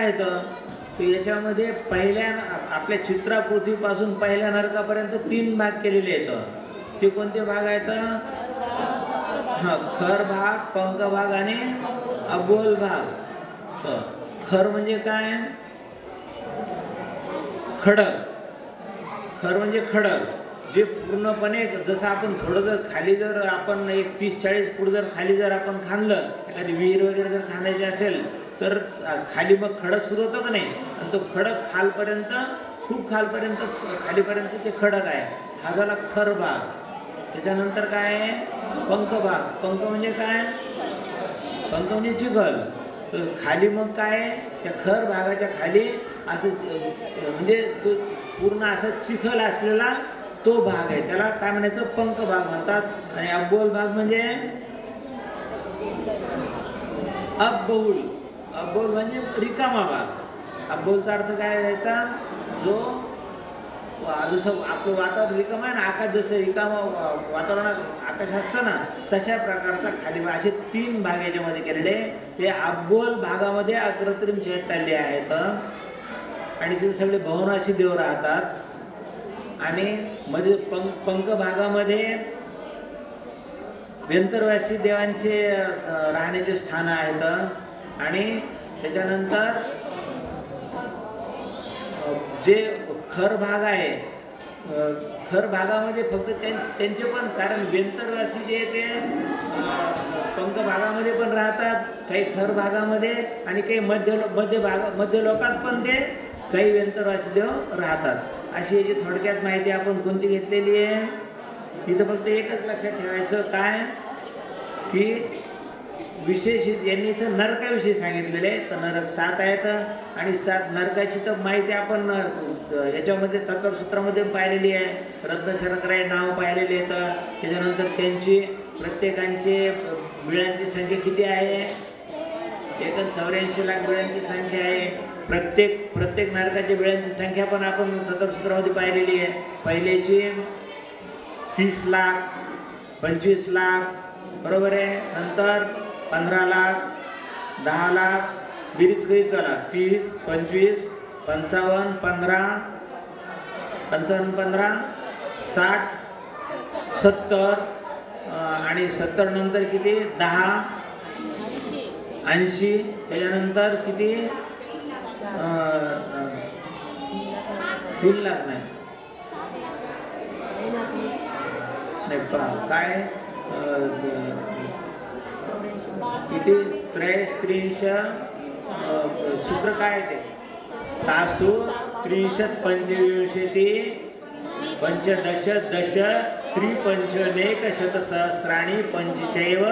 येतं तर याच्यामध्ये पहिल्या आपल्या चित्राकृतीपासून पहिल्या नरकापर्यंत 3 भाग केलेले आहेत. ते कोणते भाग आहेत? हां, खर भाग, पंक भाग आणि अबोल भाग. तर खर म्हणजे काय? खडक. खर म्हणजे खडक जे पूर्णपणे जसं आपण थोडं जर खाली जर आपण एक 30-40 फूट जर खाली जर आपण खांदलं, एखादी विहीर वगैरे जर खांदायची असेल तर खाली मग खडक सुरू होतं का नाही, आणि तो खडक खालपर्यंत खूप खालपर्यंत खालीपर्यंत ते खडक आहे. हा झाला खर भाग. त्याच्यानंतर काय आहे? पंख भाग. पंख म्हणजे काय? पंख म्हणजे चिखल. तर खाली मग काय? त्या खर भागाच्या खाली असं म्हणजे तो पूर्ण असा चिखल असलेला तो भाग आहे, त्याला काय म्हणायचं? पंख भाग म्हणतात. आणि अब्बोल भाग म्हणजे अब्बौल. अब्बौल म्हणजे रिकामा भाग. अब्बौलचा अर्थ काय यायचा? जो जसं आपलं वातावरण रिकाम आहे ना, आकाश जसं रिकामा वातावरणात आकाश असतं ना, तशा प्रकारचा खाली असे 3 भाग याच्यामध्ये केलेले. ते अब्बोल भागामध्ये अकृत्रिम शेत चालले आहेत आणि तिथे सगळे भवनाशी देव राहतात. आणि मध्ये पंख भागामध्ये व्यंतरवासी देवांचे राहण्याचे स्थान आहेत. आणि त्याच्यानंतर जे खर भाग आहे, खर भागामध्ये फक्त त्यांचे पण, कारण व्यंतरवासी जे ते पंख भागामध्ये पण राहतात, काही खर भागामध्ये, आणि काही मध्य लोकात पण ते काही व्यंतरवासी देव राहतात. अशी याची थोडक्यात माहिती आपण कोणती घेतलेली आहे? तिथं फक्त एकच लक्षात ठेवायचं काय की विशेष यांनी इथं नरकाविषयी सांगितलेले आहे. तर नरक 7 आहेत आणि 7 नरकाची तर माहिती आपण याच्यामध्ये तत्वसूत्रामध्ये पाहिलेली आहे. रत्नशर्कराय नाव पाहिलेले आहेत. त्याच्यानंतर त्यांची प्रत्येकांचे बिळांची संख्या किती आहे? एकूण 84 लाख बिळांची संख्या आहे. प्रत्येक नरकाच्या बिळांची संख्या पण आपण तत्वसूत्रामध्ये पाहिलेली आहे. पहिल्याची 30 लाख, 25 लाख, बरोबर आहे. नंतर 15 लाख, 10 लाख, बेरीज करीत चला. 30, 25, 55, 15, 60, 70 आणि 70 नंतर किती? 10, 80. त्याच्यानंतर किती? 3 लाख नाही काय किती? 33 सूत्र काय ते? तासु 30 पंचविंशति पंचदश दश त्रिपंचनेक शतसहस्राणी पंचचैव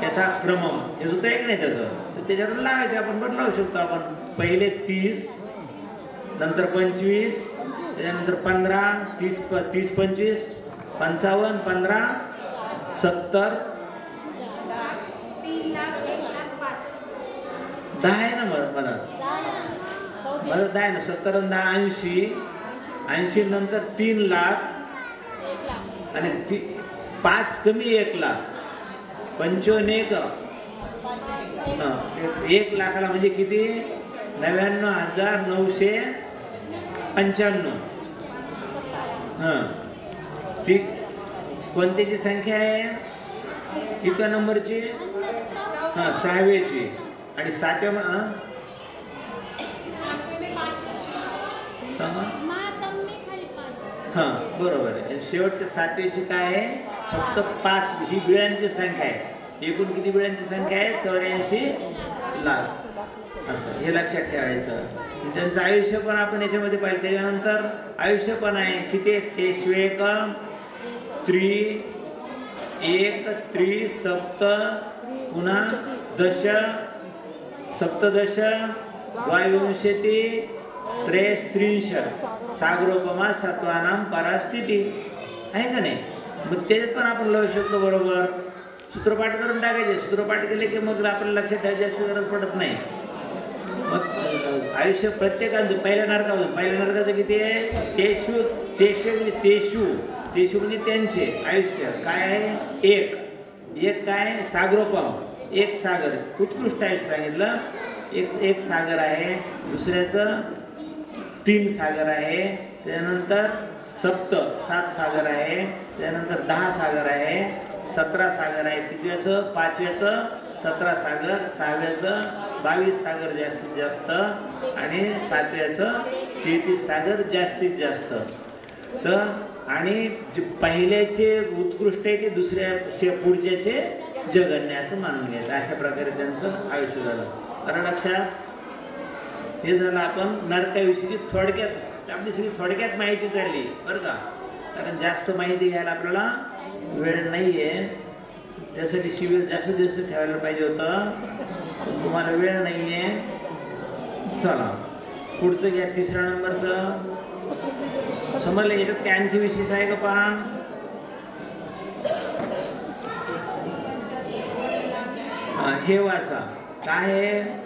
यथाक्रमम. हे होतं एक नाही त्याचं, तर त्याच्यावरून लावायचे आपण, बदलावू शकतो आपण. पहिले 30, नंतर 25, त्याच्यानंतर 15, 30, 25, 55, 15, 70, 10 आहे ना मला 10 आहे ना. 70 आणि 10 80. 80 नंतर 3 लाख आणि 5 कमी 1 लाख. 55 1 लाखाला म्हणजे किती? 99,995. ती कोणत्याची संख्या आहे? किती नंबरची? 6व्याची. आणि 7व्या बरोबर आहे. शेवटच्या 7व्याची काय आहे? फक्त 5. ही बिळांची संख्या आहे. एकूण किती बिळांची संख्या आहे? 84 लाख. असं हे लक्षात ठेवायचं. त्यांचं आयुष्य पण आपण याच्यामध्ये पाहिलं. त्याच्यानंतर आयुष्य पण आहे किती? तेष्वेक सप्त पुन्हा दश सप्तदश द्वाविंशति त्रयस्त्रिंश सागरोपमा सत्वानां परास्थिती आहे का नाही? मग त्याच्यात पण आपण लावू शकतो. बरोबर सूत्रपाठ करून टाकायचे. सूत्रपाठ केले की मग आपल्याला लक्षात ठेवायची जास्त गरज पडत नाही. मग आयुष्य प्रत्येकाचं पहिल्या नरकाचं किती आहे? तेषु म्हणजे त्यांचे आयुष्य काय आहे? एक काय? सागरोपम, एक सागर, उत्कृष्ट आयुष्य सांगितलं. एक सागर आहे, दुसऱ्याचं 3 सागर आहे, त्यानंतर 7 सागर आहे, त्यानंतर 10 सागर आहे, 17 सागर आहे, कितव्याचं 5व्याचं 17 सागर, 6व्याचं 22 सागर जास्तीत जास्त आणि 7व्याचं 33 सागर जास्तीत जास्त. तर आणि जे पहिल्याचे उत्कृष्ट आहे ते दुसऱ्या पुढच्याचे जगन्य असं मानून घ्यायचं. अशा प्रकारे त्यांचं आयुष्य झालं. कारण लक्षात हे झालं आपण नरकाविषयीची थोडक्यात आपली सगळी थोडक्यात माहिती झाली बरं का. कारण जास्त माहिती घ्यायला आपल्याला वेळ नाही आहे, त्यासाठी शिबिर जास्तीत जास्त ठेवायला पाहिजे होतं, पण तुम्हाला वेळ नाही आहे. चला पुढचं घ्या, 3ऱ्या नंबरचं. समजलं याच्यात काय आणखी विशेष आहे का पहा. हे वाचा काय आहे.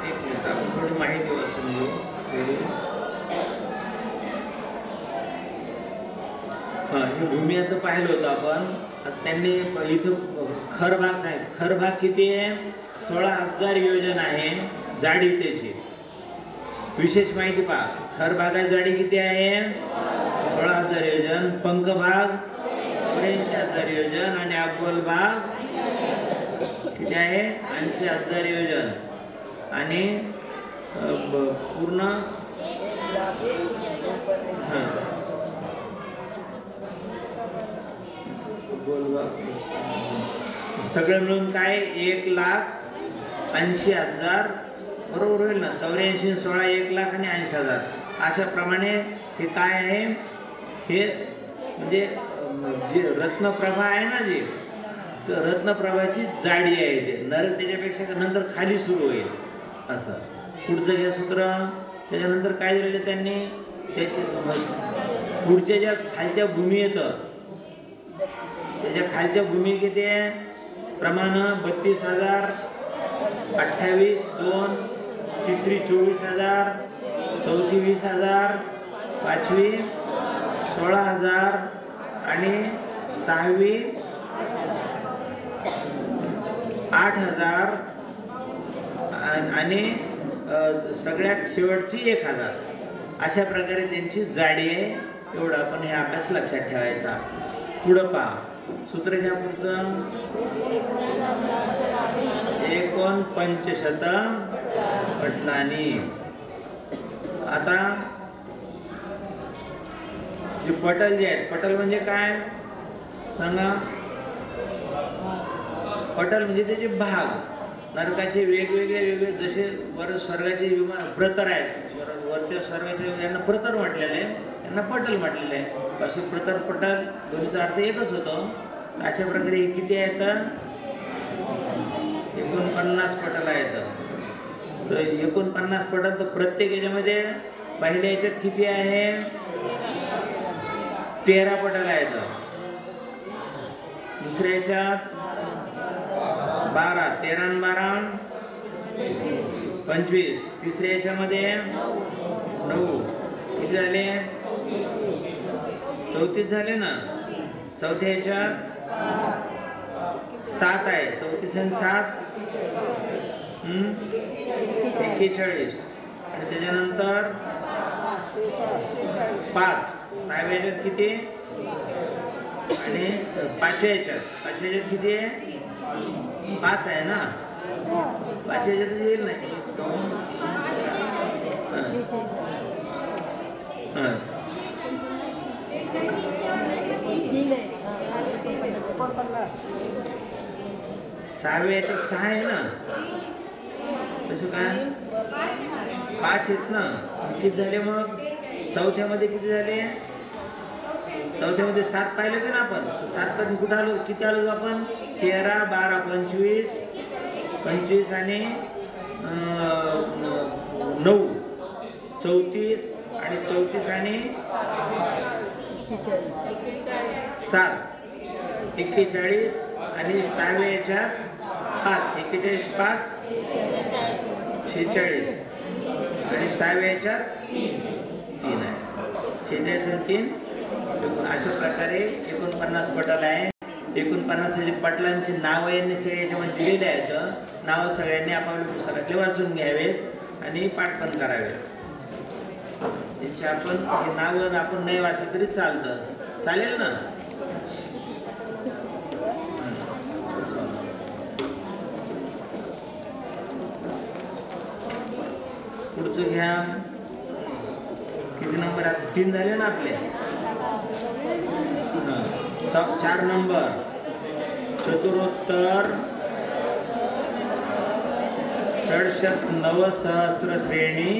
एक मिनिट आपण थोडी माहिती वाचून घेऊ. हे भूमियाचं पाहिलं होतं आपण. त्यांनी इथं खरभाग साहेब, खरभाग किती आहे 16,000 योजन आहे जाडी त्याची. विशेष माहिती पहा, खरभागाची जाडी किती आहे 16,000 योजन, पंखभाग 84,000 योजन आणि अब्वल भाग किती आहे 80,000 योजन आणि पूर्ण सगळं मिळून काय 1,80,000 बरोबर होईल ना. 84 16 1,00,000 आणि 80,000 अशा प्रमाणे हे काय आहे. हे म्हणजे जे रत्नप्रभा आहे ना, जे तर रत्नप्रभाची जाडी आहे ते नरक त्याच्यापेक्षा नंतर खाली सुरू होईल असं. पुढचं घ्या सूत्र. त्याच्यानंतर काय दिलेलं त्यांनी त्याचे पुढच्या ज्या खालच्या भूमी येतं त्याच्या खालच्या भूमी किती आहे प्रमाण 32,000, 28 2, तिसरी 24,000, चौथी 20,000, पाचवी 16,000 आणि 6वी 8,000 आणि सगळ्यात शेवटची 1,000. अशा प्रकारे त्यांची जाडी आहे. एवढं आपण हे अभ्यास लक्षात ठेवायचा. पुढं पहा सूत्र घ्या पुढचं. 49 पटलानी. आता जे पटल जे आहेत, पटल म्हणजे काय सांगा. पटल म्हणजे त्याचे भाग नरकाचे वेगवेगळे जसे वर स्वर्गाचे प्रतर आहेत, वरच्या स्वर्गाचे यांना प्रतर म्हटलेले आहे, यांना पटल म्हटलेले आहे. असे प्रतर पटल दोन्हीचा अर्थ एकच होतो. अशा प्रकारे हे किती आहेत 49 पटल आहेत. तर 49 पटल तर प्रत्येक याच्यामध्ये पहिल्या याच्यात किती आहे 13 पटल आहेत. दुसऱ्या याच्यात 12, 13 आणि 12 25. तिसऱ्या याच्यामध्ये 9 किती झाले 34 झाले ना. चौथ्या याच्यात 7 आहे. 34 आणि 7 41 आणि त्याच्यानंतर 5. 6व्या याच्यात किती आणि 5व्या याच्यात किती आहे 5 आहे ना. 5 याच्यात येईल ना 1 2 6व्या याच्यात 6 आहे ना. तसं काय 5 आहेत ना. किती झाले मग चौथ्यामध्ये किती झाले. चौथ्यामध्ये 7 पाहिले होते ना आपण. 7 पर्यंत कुठं आलो किती आलो आपण 13 12 25 आणि 9 34 आणि 34 आणि 7 41 आणि 6व्या याच्यात 5 41 5 46 आणि 6व्या 3 आहे. 46 आणि 3 अशा प्रकारे 49 पटल आहे. 49 पटलांची नावं यांनी सगळे याच्यामध्ये दिलेली आहेत. नावं सगळ्यांनी आपापल्या पुस्तकातले वाचून घ्यावेत आणि पाठ पण करावेत. त्यांची आपण हे नावं आपण नाही वाचले तरी चालेल ना. पुढचं घ्या. किती नंबर आता 3 झाले ना आपले. 4 नंबर चतुरोत्तर षडशत नवसहस्र श्रेणी.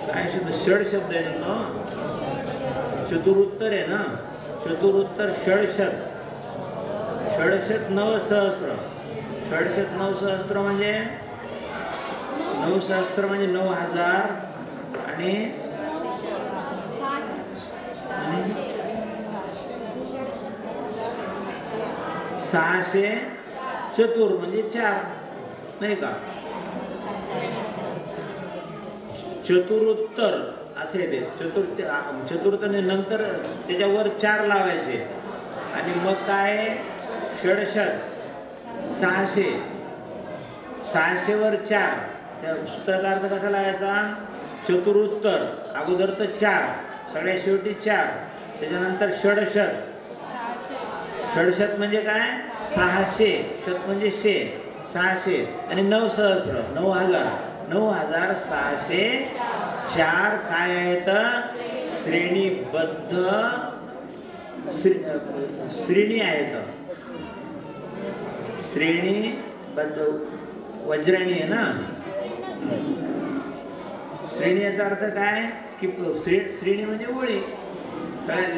काय शब्द षड शब्द आहे ना. चतुरुत्तर आहे ना. चतुरुत्तर षडशत नवसहस्र. षडशत नवसहस्र म्हणजे 9,000 म्हणजे 9,000 आणि 600 चतुर म्हणजे 4 नाही का. चतुरुत्तर असे ते चतुर्थ नंतर त्याच्यावर 4 लावायचे आणि मग काय षडशत 600 वर 4. त्या सूत्राचा अर्थ कसा लावायचा. चतुरुत्तर अगोदर तर 4 सगळ्या शेवटी 4 त्याच्यानंतर षडशत. षडशत म्हणजे काय 600 शत म्हणजे 600 आणि 9,000 9,604 काय आहेत श्रेणीबद्ध श्रेणी आहेत. श्रेणीबद्ध वज्राणी आहे ना. श्रेणी याचा अर्थ काय की श्रेणी म्हणजे ओळी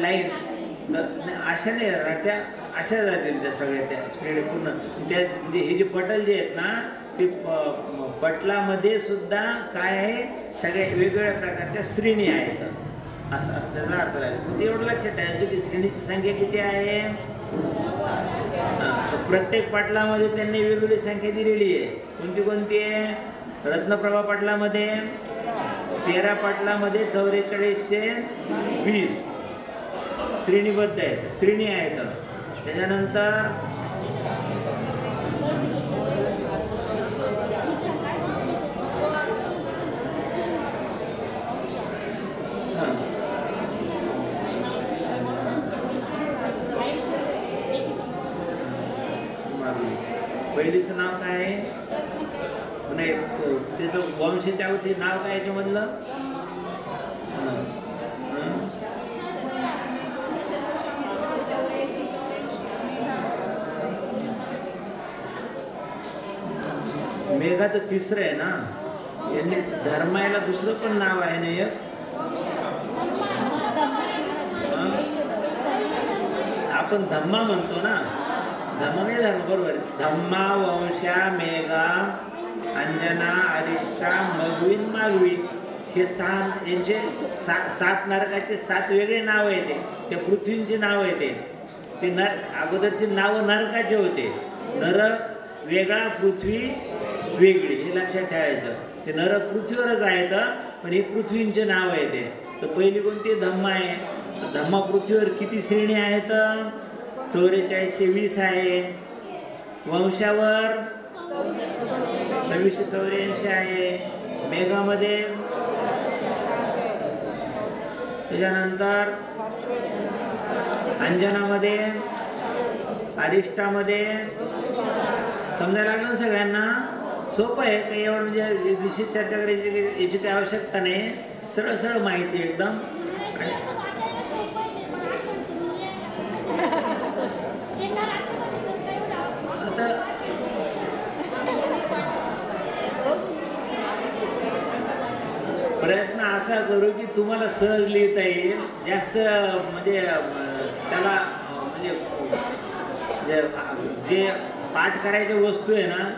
लाईन अशा नाही त्या अशा जातील त्या सगळ्या त्या श्रेणी पूर्ण. त्या म्हणजे हे जे पटल जे आहेत ना ते पटलामध्ये सुद्धा काय आहे सगळ्या वेगवेगळ्या प्रकारच्या श्रेणी आहेत असं त्याचा अर्थ राहील. एवढं लक्षात ठेवायचं की श्रेणीची संख्या किती आहे. प्रत्येक पटलामध्ये त्यांनी वेगवेगळी संख्या दिलेली आहे. कोणती आहे. रत्नप्रभा पटलामध्ये 13 पटलामध्ये 4420 श्रेणीबद्ध आहेत श्रेणी आहेत. त्याच्यानंतर पहिलीचं नाव काय आहे. नाही त्याचं वंशाच्या होते नाव काय याच्यामधलं. मेघा तर 3रं आहे ना. यांनी धर्मायला दुसरं पण नाव आहे ना एक. आपण धम्मा म्हणतो ना. धम्मा म्हणजे धर्म बरोबर. धम्मा वंशा मेघा अंजना अरिष्टा मगवीन मागवी हे 6 यांचे 7 नरकाचे 7 वेगळे नाव येते. त्या पृथ्वींचे नाव येते. ते अगोदरचे नाव नरकाचे होते. नरक वेगळा पृथ्वी वेगळी हे लक्षात ठेवायचं. ते नरक पृथ्वीवरच आहेत पण हे पृथ्वींचे नाव येते. तर पहिली कोणती धम्मा आहे. धम्मा पृथ्वीवर किती श्रेणी आहेत 4420 आहे. वंशावर 2684 आहे. मेघामध्ये त्याच्यानंतर अंजनामध्ये अरिष्टामध्ये. समजायला लागलं सगळ्यांना. सोपं आहे काही एवढं म्हणजे विशेष चर्चा करायची याची काही आवश्यकता नाही. सरळ माहिती एकदम. आणि आता प्रयत्न असा करू की तुम्हाला सहज लिहिता येईल. जास्त म्हणजे त्याला म्हणजे जे पाठ करायच्या वस्तू आहे ना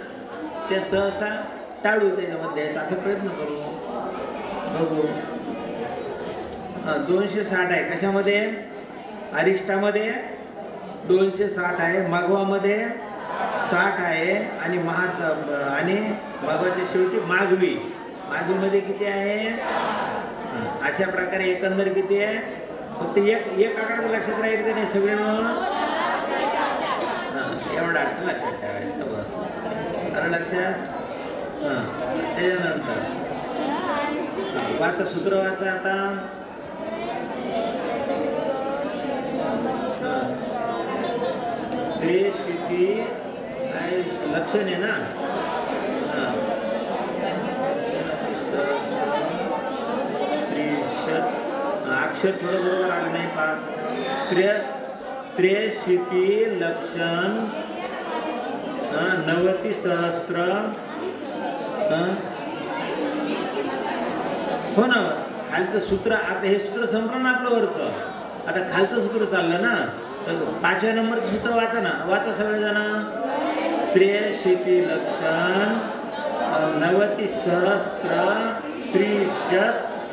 त्या सहसा टाळू त्याच्यामध्ये असा प्रयत्न करू. बघू 260 आहे कशामध्ये. अरिष्टामध्ये 260 आहे. मघवामध्ये 60 आहे आणि आणि बाबाच्या शेवटी मागवी. मागवीमध्ये किती आहे? अशा प्रकारे एकंदर किती आहे? फक्त एक आकडा लक्षात राहील का नाही सगळे मिळून? एवढा लक्षात ठेवायचं बस. आलं लक्षात? त्याच्यानंतर वाचा, सूत्र वाचा आता. त्रिशिती लक्षण आहे ना. अक्षर थोडं बरोबर आलं नाही पा. त्रेशिती लक्षण 90 सहस्त्र. हो ना. खालचं सूत्र आता हे सूत्र संपलं ना आपलं वरचं. आता खालचं सूत्र चाललं ना. तर 5व्या नंबरचं सूत्र वाचा ना. वाचा सगळेजण. त्रेशिती लक्षण 90 सहस्त्र 30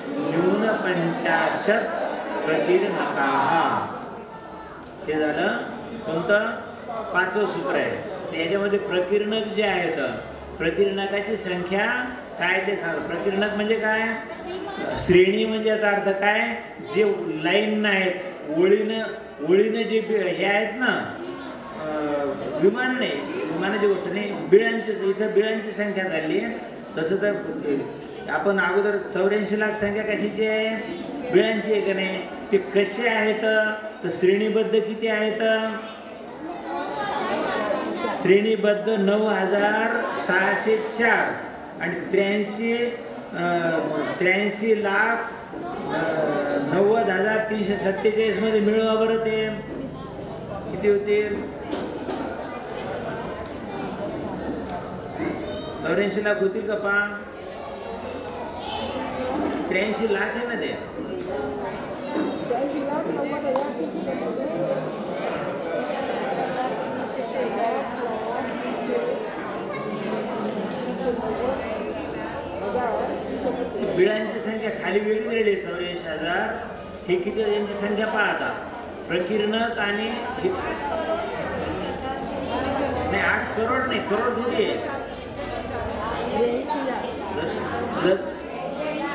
न्यून 50 प्रकीर्णकाः. हे झालं कोणतं? 5वं सूत्र आहे. याच्यामध्ये प्रकीर्णक जे आहेत, प्रकीर्णकाची संख्या काय ते सांग. प्रकीर्णक म्हणजे काय? श्रेणी म्हणजे याचा अर्थ काय? जे लाईन आहेत, ओळीनं जे हे आहेत ना, विमान नाही, विमानाची गोष्ट नाही, बिळांची. इथं बिळांची संख्या झाली. तसं तर आपण अगोदर 84 लाख संख्या कशाची आहे? बिळांची आहे का नाही? ते कसे आहेत? तर श्रेणीबद्ध किती आहेत? श्रेणीबद्ध 9604 आणि 83,90,347 मध्ये मिळवा बरं. ते किती होतील? 84 लाख होतील का पा? 83 लाख आहे ना ते. बिळांची संख्या खाली वेगळी दिलेली 84,000. हे किती यांची संख्या पहा आता. प्रकीर्णक आणि नाही 8 करोड नाही, करोड थोडी आहे.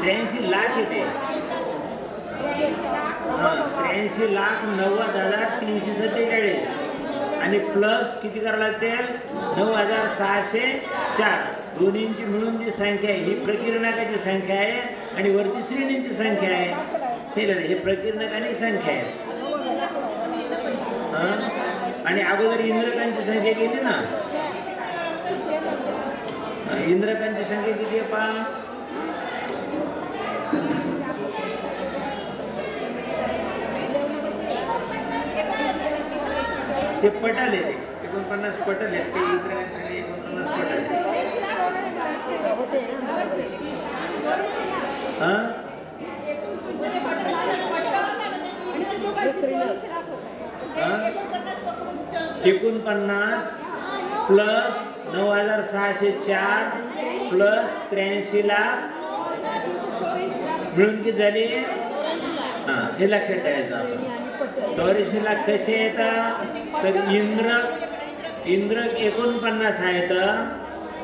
83 लाख येते. 83,90,347 आणि प्लस किती करावं लागतील? 9,604. दोन्हींची मिळून जी संख्या आहे ही प्रकीर्णकाची संख्या आहे आणि वरची श्रेणींची संख्या आहे. हे प्रकीर्णकाची संख्या आहे. आणि अगोदर इंद्रकांची संख्या केली ना. इंद्रकांची संख्या किती आहे पहा. ते पटल आहे. 49 पटल आहेत. ते इंद्रकांची संख्या 49 पटल. हाँ 49 प्लस 9,604 प्लस 83 लाख मिळून किती झाले? हां, हे लक्षात ठेवायचं आपण. 84 लाख कसे येतात? तर इंद्रक 49 आहेत.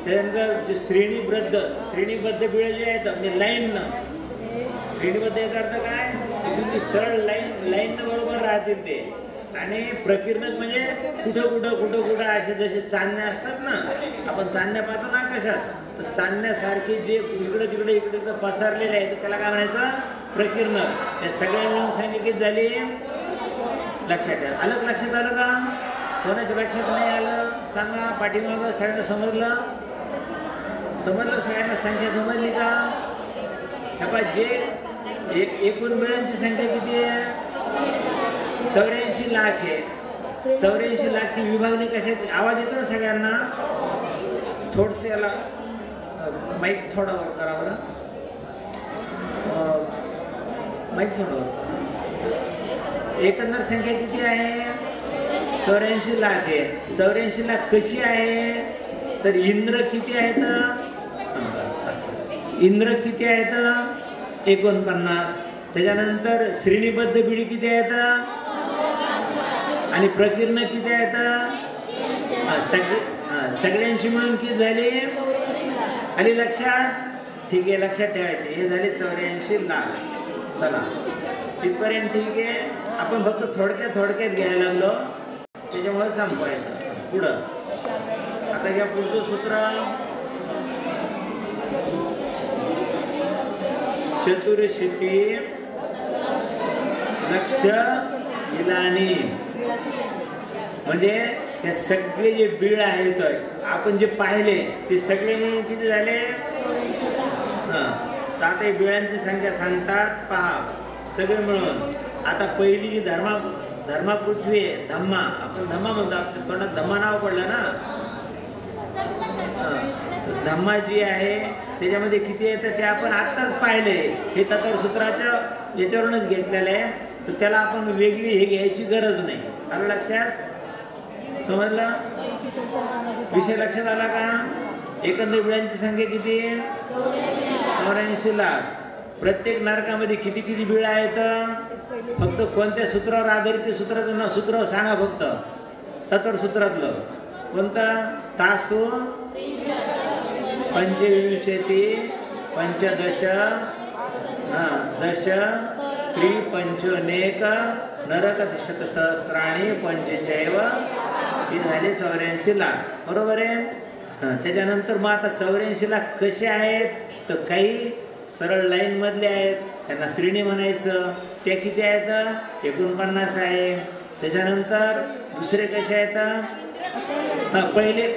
त्यानंतर श्रेणीबद्ध बिळ जे आहेत म्हणजे लाईननं, श्रेणीबद्ध याचा अर्थ काय? तुमची सरळ लाईननं बरोबर राहतील ते. आणि प्रकीर्णक म्हणजे कुठं असे जसे चांदण्या असतात ना, आपण चांदण्या पाहतो ना आकाशात, तर चांदण्यासारखे जे इकडे तिकडे पसरलेले आहे त्याला काय म्हणायचं? प्रकीर्णक. हे सगळ्या मिळून संख्या किती झाली? लक्षात ठेवा. लक्षात आलं का? कोणाच्या लक्षात नाही आलं सांगा. पाठीमागं सगळ्यांना समजलं सगळ्यांना संख्या समजली का? ह्या जे एकूण मिळांची संख्या किती आहे? 84 लाख आहे. 84 लाखची विभागणी कशात? आवाज येतो ना सगळ्यांना? थोडसे याला माईक थोडा वर करा बरं. माईक थोडा वर. एकंदर संख्या किती आहे? 84 लाख आहे. 84 लाख कशी आहे? तर इंद्र किती आहेत? इंद्र किती आहेत? 49. त्याच्यानंतर श्रेणीबद्ध बिडी किती आहेत? आणि प्रकीर्ण किती आहेत? सगळे सगळ्यांची मिळून किती झाली? आली लक्षात? ठीक आहे, लक्षात ठेवायचे. हे झाले 84 लाख. चला तिथपर्यंत ठीक आहे. आपण फक्त थोडक्यात घ्यायला लागलो, त्याच्यामुळे संपवायचं. पुढं आता घ्या पुढचं सूत्र. चतुर्शीती लक्ष इलानी, म्हणजे हे सगळे जे बीळ आहेत आपण जे पाहिले ते सगळे मिळून किती झाले? तर आता हे बिळांची संख्या सांगतात पहा सगळे मिळून. आता पहिली जी धर्मा पृथ्वी आहे, धम्मा, आपण धम्मा म्हणतो, आपल्या तोंडात धम्मा नाव पडलं ना. धम्मा जी आहे त्याच्यामध्ये किती येतं ते आपण आत्ताच पाहिले. हे तत्वसूत्राच्या याच्यावरूनच घेतलेलं आहे, तर त्याला आपण वेगळी हे घ्यायची गरज नाही. आलं लक्षात? समजलं? विषय लक्षात आला का? एकंदर बिळांची संख्या किती? 84 लाख. प्रत्येक नरकामध्ये किती किती बिळ आहेत? फक्त कोणत्या सूत्रावर आधारित ते सूत्राचं नाव सूत्र सांगा. फक्त तत्वसूत्रातलं कोणतं? तासु पंचविंशती पंचदश दश त्रिपंचनेक नरकशतसहस्राणि पंचचैव, ते झाले 84 लाख. बरोबर आहे. त्याच्यानंतर मग आता 84 लाख कसे आहेत? तर काही सरळ लाईन मधले आहेत, त्यांना श्रेणी म्हणायचं. त्या किती आहेत? 49 आहे. त्याच्यानंतर दुसरे कसे आहेत?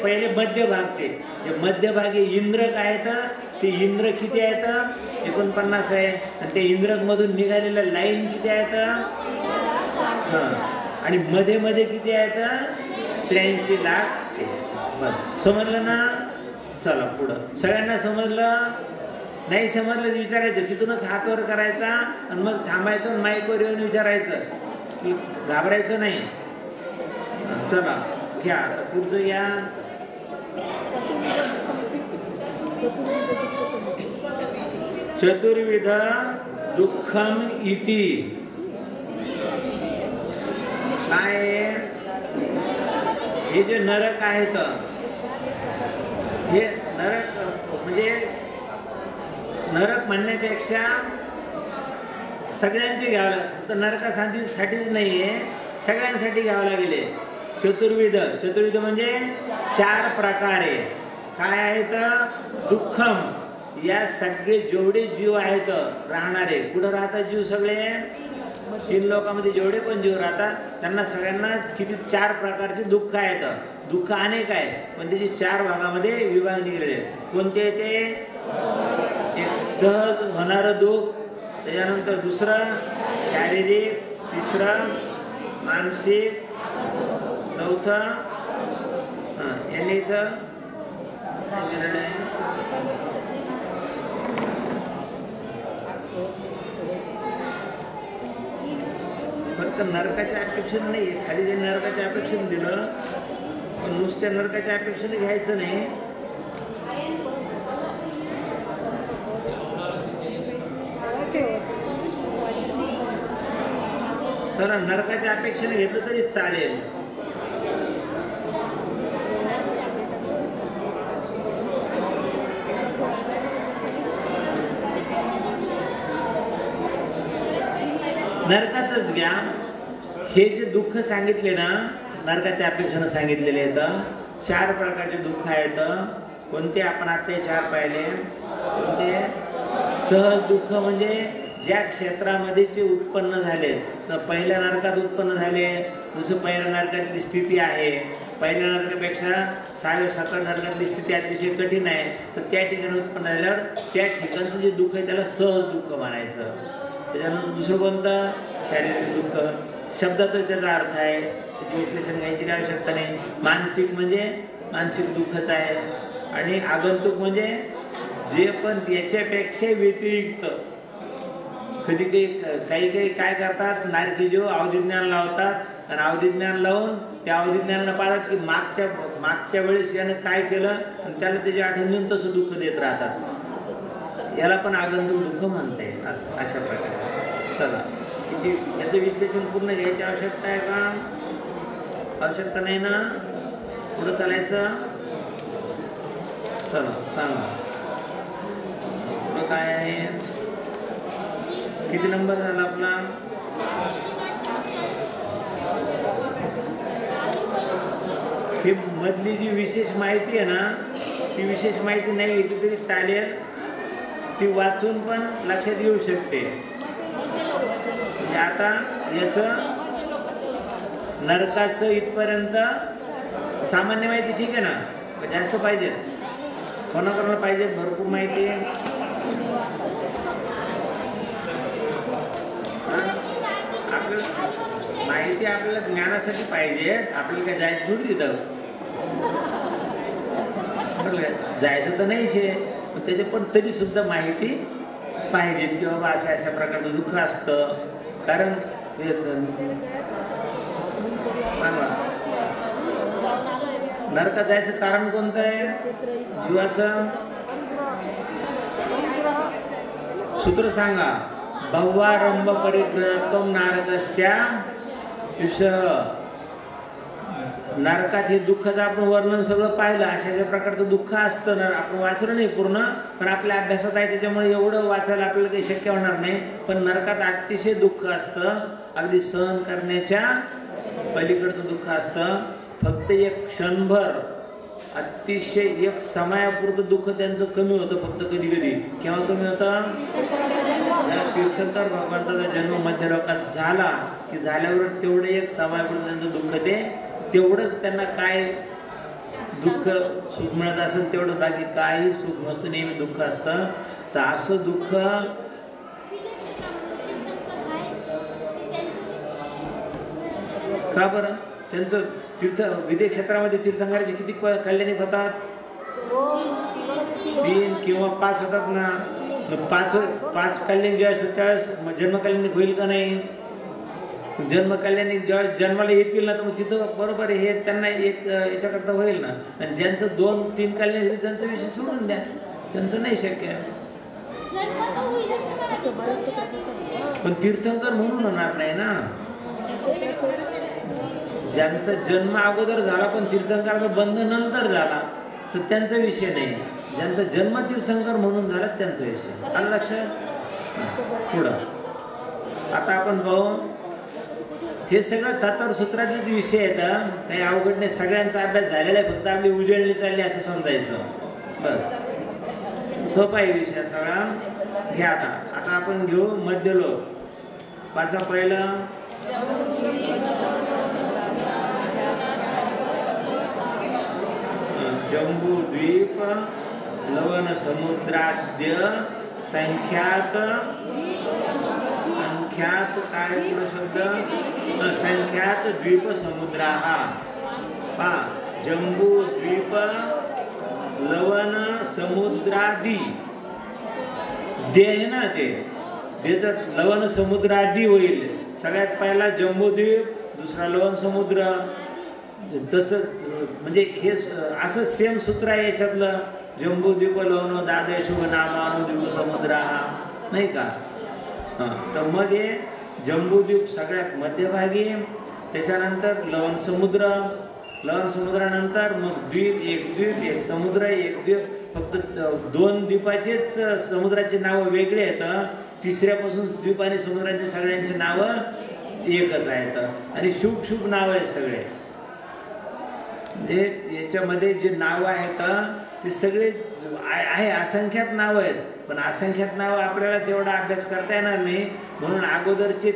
पहिले मध्यभागचे, जे मध्यभागी इंद्रक आहेत ते इंद्र किती आहेत? 49 आहे. आणि ते इंद्रक मधून निघालेल्या लाईन किती आहेत? आणि मध्ये किती आहेत? 83 लाख. समजलं ना? चला पुढं. सगळ्यांना समजलं? नाही समजलं विचारायचं, तिथूनच हात वर करायचा आणि मग थांबायचं, माईकवर येऊन विचारायचं, घाबरायचं नाही. चला घ्या आता पुढचं घ्या. चतुर्विध दुःखम इति. काय? हे जे नरक आहेत, हे नरक म्हणजे नरक म्हणण्यापेक्षा सगळ्यांचे घ्यावं लागतं. तर नरकासाठीच नाही आहे, सगळ्यांसाठी घ्यावं लागेल. चतुर्विध म्हणजे 4 प्रकारे. काय आहेत? दुःखम, या सगळे जेवढे जीव आहेत राहणारे, कुठं राहतात जीव? सगळे 3 लोकांमध्ये जेवढे पण जीव राहतात त्यांना सगळ्यांना किती? 4 प्रकारचे दुःख आहेत. दुःख अनेक आहे, पण त्याची 4 भागामध्ये विभागणी केलेली आहे. कोणते ते? एक सहज होणारं दुःख, त्याच्यानंतर दुसरं शारीरिक, तिसरं मानसिक, चौथं यानेचं फक्त नरकाच्या अपेक्षेने नाही, खाली जे नरकाच्या अपेक्षेने दिलं, पण नुसत्या नरकाच्या अपेक्षेने घ्यायचं नाही. तर नरकाच्या अपेक्षेने घेतलं तरी चालेल. नरकाचंच घ्या. हे जे दुःख सांगितले ना, नरकाच्या अपेक्षेनं सांगितलेले आहेत. 4 प्रकारचे दुःख आहेत. कोणते? आपण आता 4 पाहिले. कोणते? सहज दुःख म्हणजे ज्या क्षेत्रामध्ये जे उत्पन्न झाले, पहिल्या नरकात उत्पन्न झाले, जसं पहिल्या नरकातली स्थिती आहे, पहिल्या नरकापेक्षा 6व्या 7व्या नरकातली स्थिती अतिशय कठीण आहे, तर त्या ठिकाणी उत्पन्न झाल्यावर त्या ठिकाणचं जे दुःख आहे त्याला सहज दुःख म्हणायचं. त्याच्यानंतर दुसरं कोणतं? शारीरिक दुःख. शब्दातच त्याचा अर्थ आहे, त्याचे विश्लेषण घ्यायची काही आवश्यकता नाही. मानसिक म्हणजे मानसिक दुःखच आहे. आणि आगंतुक म्हणजे जे पण त्याच्यापेक्षा व्यतिरिक्त. कधी काही काय करतात, नारकी जीव अवधिज्ञान लावतात आणि अवधिज्ञान लावून त्या अवधिज्ञानाला पाहतात की मागच्या वेळेस यानं काय केलं आणि त्याला त्याची आठवण देऊन तसं दुःख देत राहतात. याला पण आगंतुक दुःख म्हणता येईल. अशा प्रकारे. चला याचं विश्लेषण पूर्ण घ्यायची आवश्यकता आहे का? आवश्यकता नाही ना? पुढं चालायचं. चला सांगा पुढं काय आहे, किती नंबर झाला आपला? ही मधली जी विशेष माहिती आहे ना, ती विशेष माहिती नाही लिहिली तरी चालेल, ती वाचून पण लक्षात येऊ शकते. म्हणजे आता याचं नरकाचं इथपर्यंत सामान्य माहिती ठीक आहे ना, जास्त पाहिजेत, कोणाकोणाला पाहिजेत भरपूर माहिती. माहिती आपल्याला ज्ञानासाठी पाहिजे, आपल्याला काय जायचं थोडी तिथं, जायचं तर नाहीच आहे, पण त्याचे पण तरी सुद्धा माहिती पाहिजे की बाबा अशा अशा प्रकारचं दुःख असतं. कारण ते सांगा नरकात जायचं कारण कोणतं आहे? जीवाचं सूत्र सांगा. भवारंभ परिग्रहत्वं नारकस्या विषः. नरकात हे दुःखाचं आपण वर्णन सगळं पाहिलं, अशा प्रकारचं दुःख असतं ना, आपण वाचलं नाही पूर्ण, पण आपल्या अभ्यासात आहे त्याच्यामुळे एवढं वाचायला आपल्याला काही शक्य होणार नाही. पण नरकात अतिशय दुःख असतं, अगदी सहन करण्याच्या पलीकडचं दुःख असतं. फक्त एक क्षणभर अतिशय एक समयापुरतं दुःख त्यांचं कमी होतं, फक्त कधी कधी. केव्हा कमी होतं? तीर्थंकर भगवंताचा जन्म मध्य लोकात झाला की झाल्यावर तेवढं एक समयापुरतं त्यांचं दुःख, ते तेवढंच त्यांना काय दुःख सुख मिळत असेल तेवढं, बाकी काही सुख नसतं, नेहमी दुःख असतं. तर असं दुःख का बरं? त्यांचं तीर्थ विदेश क्षेत्रामध्ये तीर्थंकराचे किती कल्याणी होतात? 3 किंवा 5 होतात ना. 5 कल्याण जेव्हा असतात त्यावेळेस जन्मकल्याणी होईल का नाही? जन्मकल्याणी जेव्हा जन्माला येतील ना, तर मग तिथं बरोबर हे त्यांना एक याच्याकरता होईल ना. आणि ज्यांचं 2-3 कल्याण येतील त्यांचा विषय सोडून द्या, त्यांचं नाही शक्य. पण तीर्थंकर म्हणून होणार नाही ना. ज्यांचा जन्म अगोदर झाला पण तीर्थंकराचा बंध नंतर झाला तर त्यांचा विषय नाही. ज्यांचा जन्म तीर्थंकर म्हणून झाला त्यांचा विषय. आलं लक्षात? पुढं आता आपण पाहू, हे सगळं तत्वर सूत्रातले विषय आहेत, काही अवघड नाही, सगळ्यांचा अभ्यास झालेला आहे, फक्त आपली उजळणी चालली असं समजायचं. बरं, सोपा आहे विषय सगळा. घ्या आता आपण घेऊ मध्यलोक. पाचा पहिलं जम्बूद्वीप लवण समुद्राद्य संख्यात काय पुढे शब्द? संख्यात द्वीप समुद्राः. पा जम्बूद्वीप लवण समुद्रादी दे आहे ना, ते त्याचं लवण समुद्रादी होईल. सगळ्यात पहिला जम्बूद्वीप, दुसरा लवण समुद्र. तसंच म्हणजे हे असं सेम सूत्र आहे याच्यातलं. जम्बूद्वीप लवण दादय शुभ नामानुद्वीप समुद्राः, नाही का? तर मग हे जम्बूद्वीप सगळ्यात मध्यभागी, त्याच्यानंतर लवण समुद्र, लवण समुद्रानंतर मग द्वीप, एक समुद्र एक द्वीप. फक्त 2 द्वीपाचेच समुद्राचे नावं वेगळे आहेत. तिसऱ्यापासून द्वीप आणि समुद्रांचे सगळ्यांची नावं एकच आहेत आणि शुभ शुभ नावं आहेत सगळे. म्हणजे याच्यामध्ये जे नावं आहेत ते सगळे आहे, असंख्यात नावं आहेत, पण असंख्यात नावं आपल्याला तेवढा अभ्यास करता येणार नाही. म्हणून अगोदरचे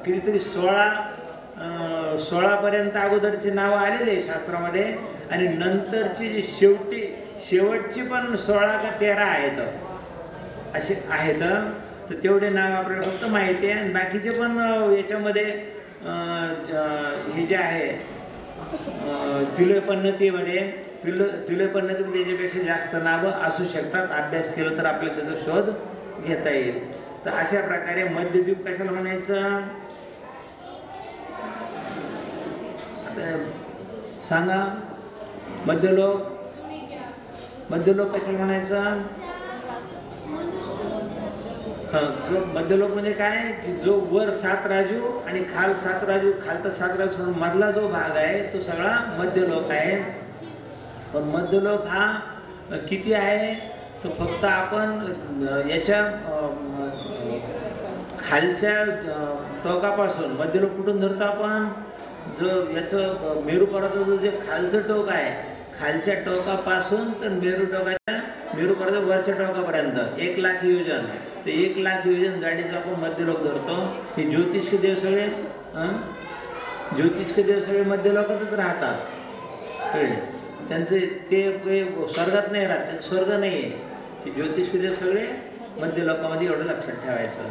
कितीतरी 16 पर्यंत अगोदरची नावं आलेली आहे शास्त्रामध्ये, आणि नंतरची जी शेवटची पण 16 का 13 आहेत असे आहेत. तर तेवढे नाव आपल्याला फक्त माहिती आहे. आणि बाकीचे पण याच्यामध्ये हे जे आहे तुल्यपन्नतीमध्ये त्याच्यापेक्षा जास्त नावं असू शकतात. अभ्यास केलं तर आपल्याला त्याचा शोध घेता येईल. तर अशा प्रकारे मध्यद्वीप कशाला म्हणायचं आता सांगा? मध्यलोक कशाला म्हणायचं? जो मध्यलोक म्हणजे काय की जो वर 7 राजू आणि खाल 7 राजू, खालचा 7 राजू सोडून मधला जो भाग आहे तो सगळा मध्यलोक आहे. पण मध्यलोक हा किती आहे तर फक्त आपण याच्या खालच्या टोकापासून मध्यलोक कुठून धरतो आपण, जो याचं मेरू पर्वताचं जो जे खालचं टोक आहे, खालच्या टोकापासून तर मेरू पर्वताच्या वरच्या टोकापर्यंत 1,00,000 योजन, ते 1,00,000 योजन जाडीचं आपण मध्यलोक धरतो. हे ज्योतिष्क देव सगळे मध्यलोकातच राहतात कळले. त्यांचे ते स्वर्गात नाही राहत, त्यांचं स्वर्ग नाही आहे. की ज्योतिष्क देव सगळे मध्यलोकामध्ये एवढं लक्षात ठेवायचं.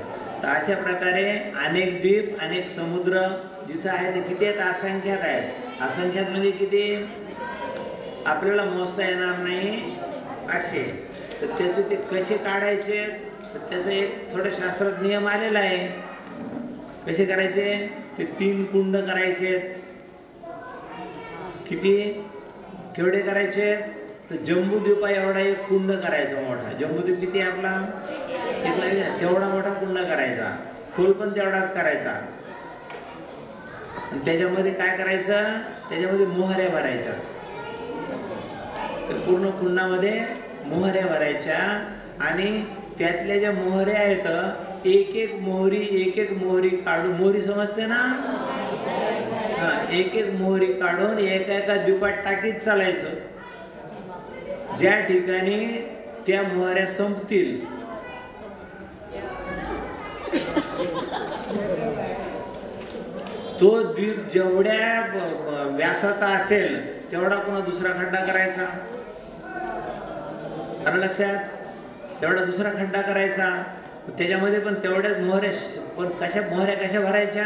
तर अशा प्रकारे अनेक द्वीप, अनेक समुद्र जिथं आहे ते किती आहेत, असंख्यात आहेत. असंख्यात म्हणजे किती आपल्याला मोजता येणार नाही असे. तर त्याचे ते कसे काढायचे, तर त्याचा एक थोडं शास्त्रात नियम आलेला आहे. कसे करायचे, ते 3 कुंड करायचे. किती केवढे करायचे, तर जम्बूद्वीपा एवढा एक कुंड करायचा मोठा. जम्बूद्वीप किती आहे आपला, तेवढा मोठा कुंड करायचा, खोल पण तेवढाच करायचा. आणि त्याच्यामध्ये काय करायचं, त्याच्यामध्ये मोहऱ्या भरायच्या. तर पूर्ण कुंडामध्ये मोहऱ्या भरायच्या आणि त्यातल्या ज्या मोहऱ्या आहेत एक एक मोहरी काढून, मोहरी समजते ना, एक एक मोहरी काढून एका द्वीपात टाकीत चालायचं. ज्या ठिकाणी त्या मोहऱ्या संपतील तो द्वीप जेवढ्या व्यासाचा असेल तेवढा पुन्हा दुसरा खड्डा करायचा. आलं लक्षात, तेवढा दुसरा खड्डा करायचा. त्याच्यामध्ये पण तेवढ्याच मोहऱ्या, पण मोहऱ्या कशा भरायच्या,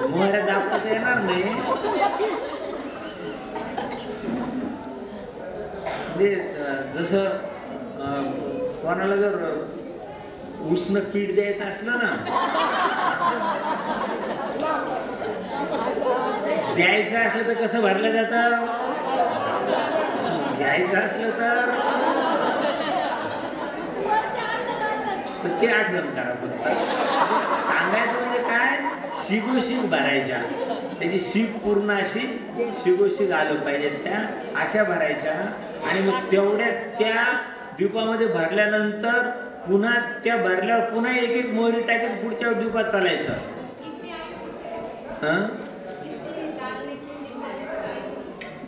मोहऱ्या दाबता येणार नाही. म्हणजे जसं कोणाला जर उष्ण पीठ द्यायचं असलं ना, द्यायचं असलं तर कसं भरलं जातं, घ्यायचं असलं तर ते आठवण करा. फक्त सांगायचं म्हणजे काय, शिगोशीग भरायच्या. त्याची शीग पूर्ण अशी शिगोशीग आलं पाहिजे, त्या अशा भरायच्या. आणि मग तेवढ्या त्या द्वीपामध्ये भरल्यानंतर पुन्हा त्या भरल्यावर पुन्हा एक एक मोहरी टाकीत पुढच्या द्वीपात चालायचं.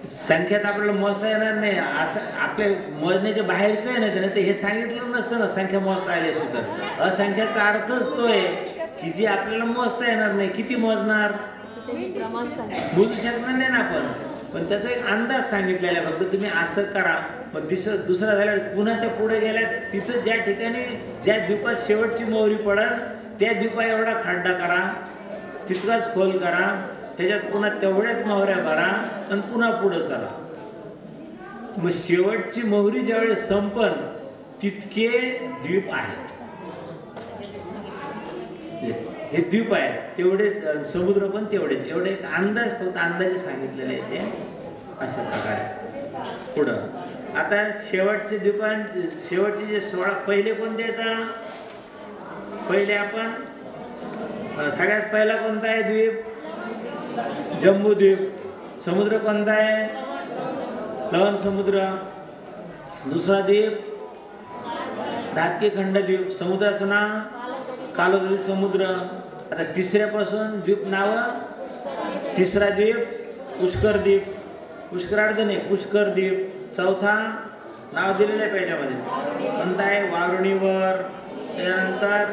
संख्यात आपल्याला मोजता येणार नाही, असं आपल्या मोजण्याच्या बाहेरचं आहे ना. ते हे सांगितलं नसतं ना संख्या मोजता आली अशी, तर असंख्याचा अर्थच तो आहे की जी आपल्याला मोजता येणार नाही. किती मोजणार, मोजू शकणार नाही ना आपण, पण त्याचा एक अंदाज सांगितलेला आहे. फक्त तुम्ही असं करा. मग दुसरा झाला पुन्हा त्या पुढे गेल्या, तिथं ज्या ठिकाणी ज्या द्वीपात शेवटची मोहरी पडल त्या द्वीपा एवढा खड्डा करा, तितकाच खोल करा. त्याच्यात पुन्हा तेवढ्याच मोहऱ्या भरा आणि पुन्हा पुढं चला. मग शेवटची मोहरी ज्यावेळी संपन तितके द्वीप आहेत. हे द्वीप आहेत तेवढे, समुद्र पण तेवढेच. एवढे एक अंदाज, फक्त अंदाजे सांगितलेले आहे ते अशा प्रकारे. पुढं आता शेवटचे द्वीपां, शेवटचे जे 16 पहिले कोणते येतात, पहिले आपण सगळ्यात पहिला कोणता आहे द्वीप, जम्बूद्वीप. समुद्र कोणता आहे, लवण समुद्र. दुसरा द्वीप धातकी खंडद्वीप, समुद्राचं नाव कालोदरी समुद्र. आता तिसऱ्यापासून द्वीप नाव, तिसरा द्वीप पुष्कर द्वीप, पुष्करार्ध नाही पुष्कर द्वीप. चौथा नाव दिलेलं आहे पहिल्यामध्ये, कोणता आहे, वारुणीवर. त्यानंतर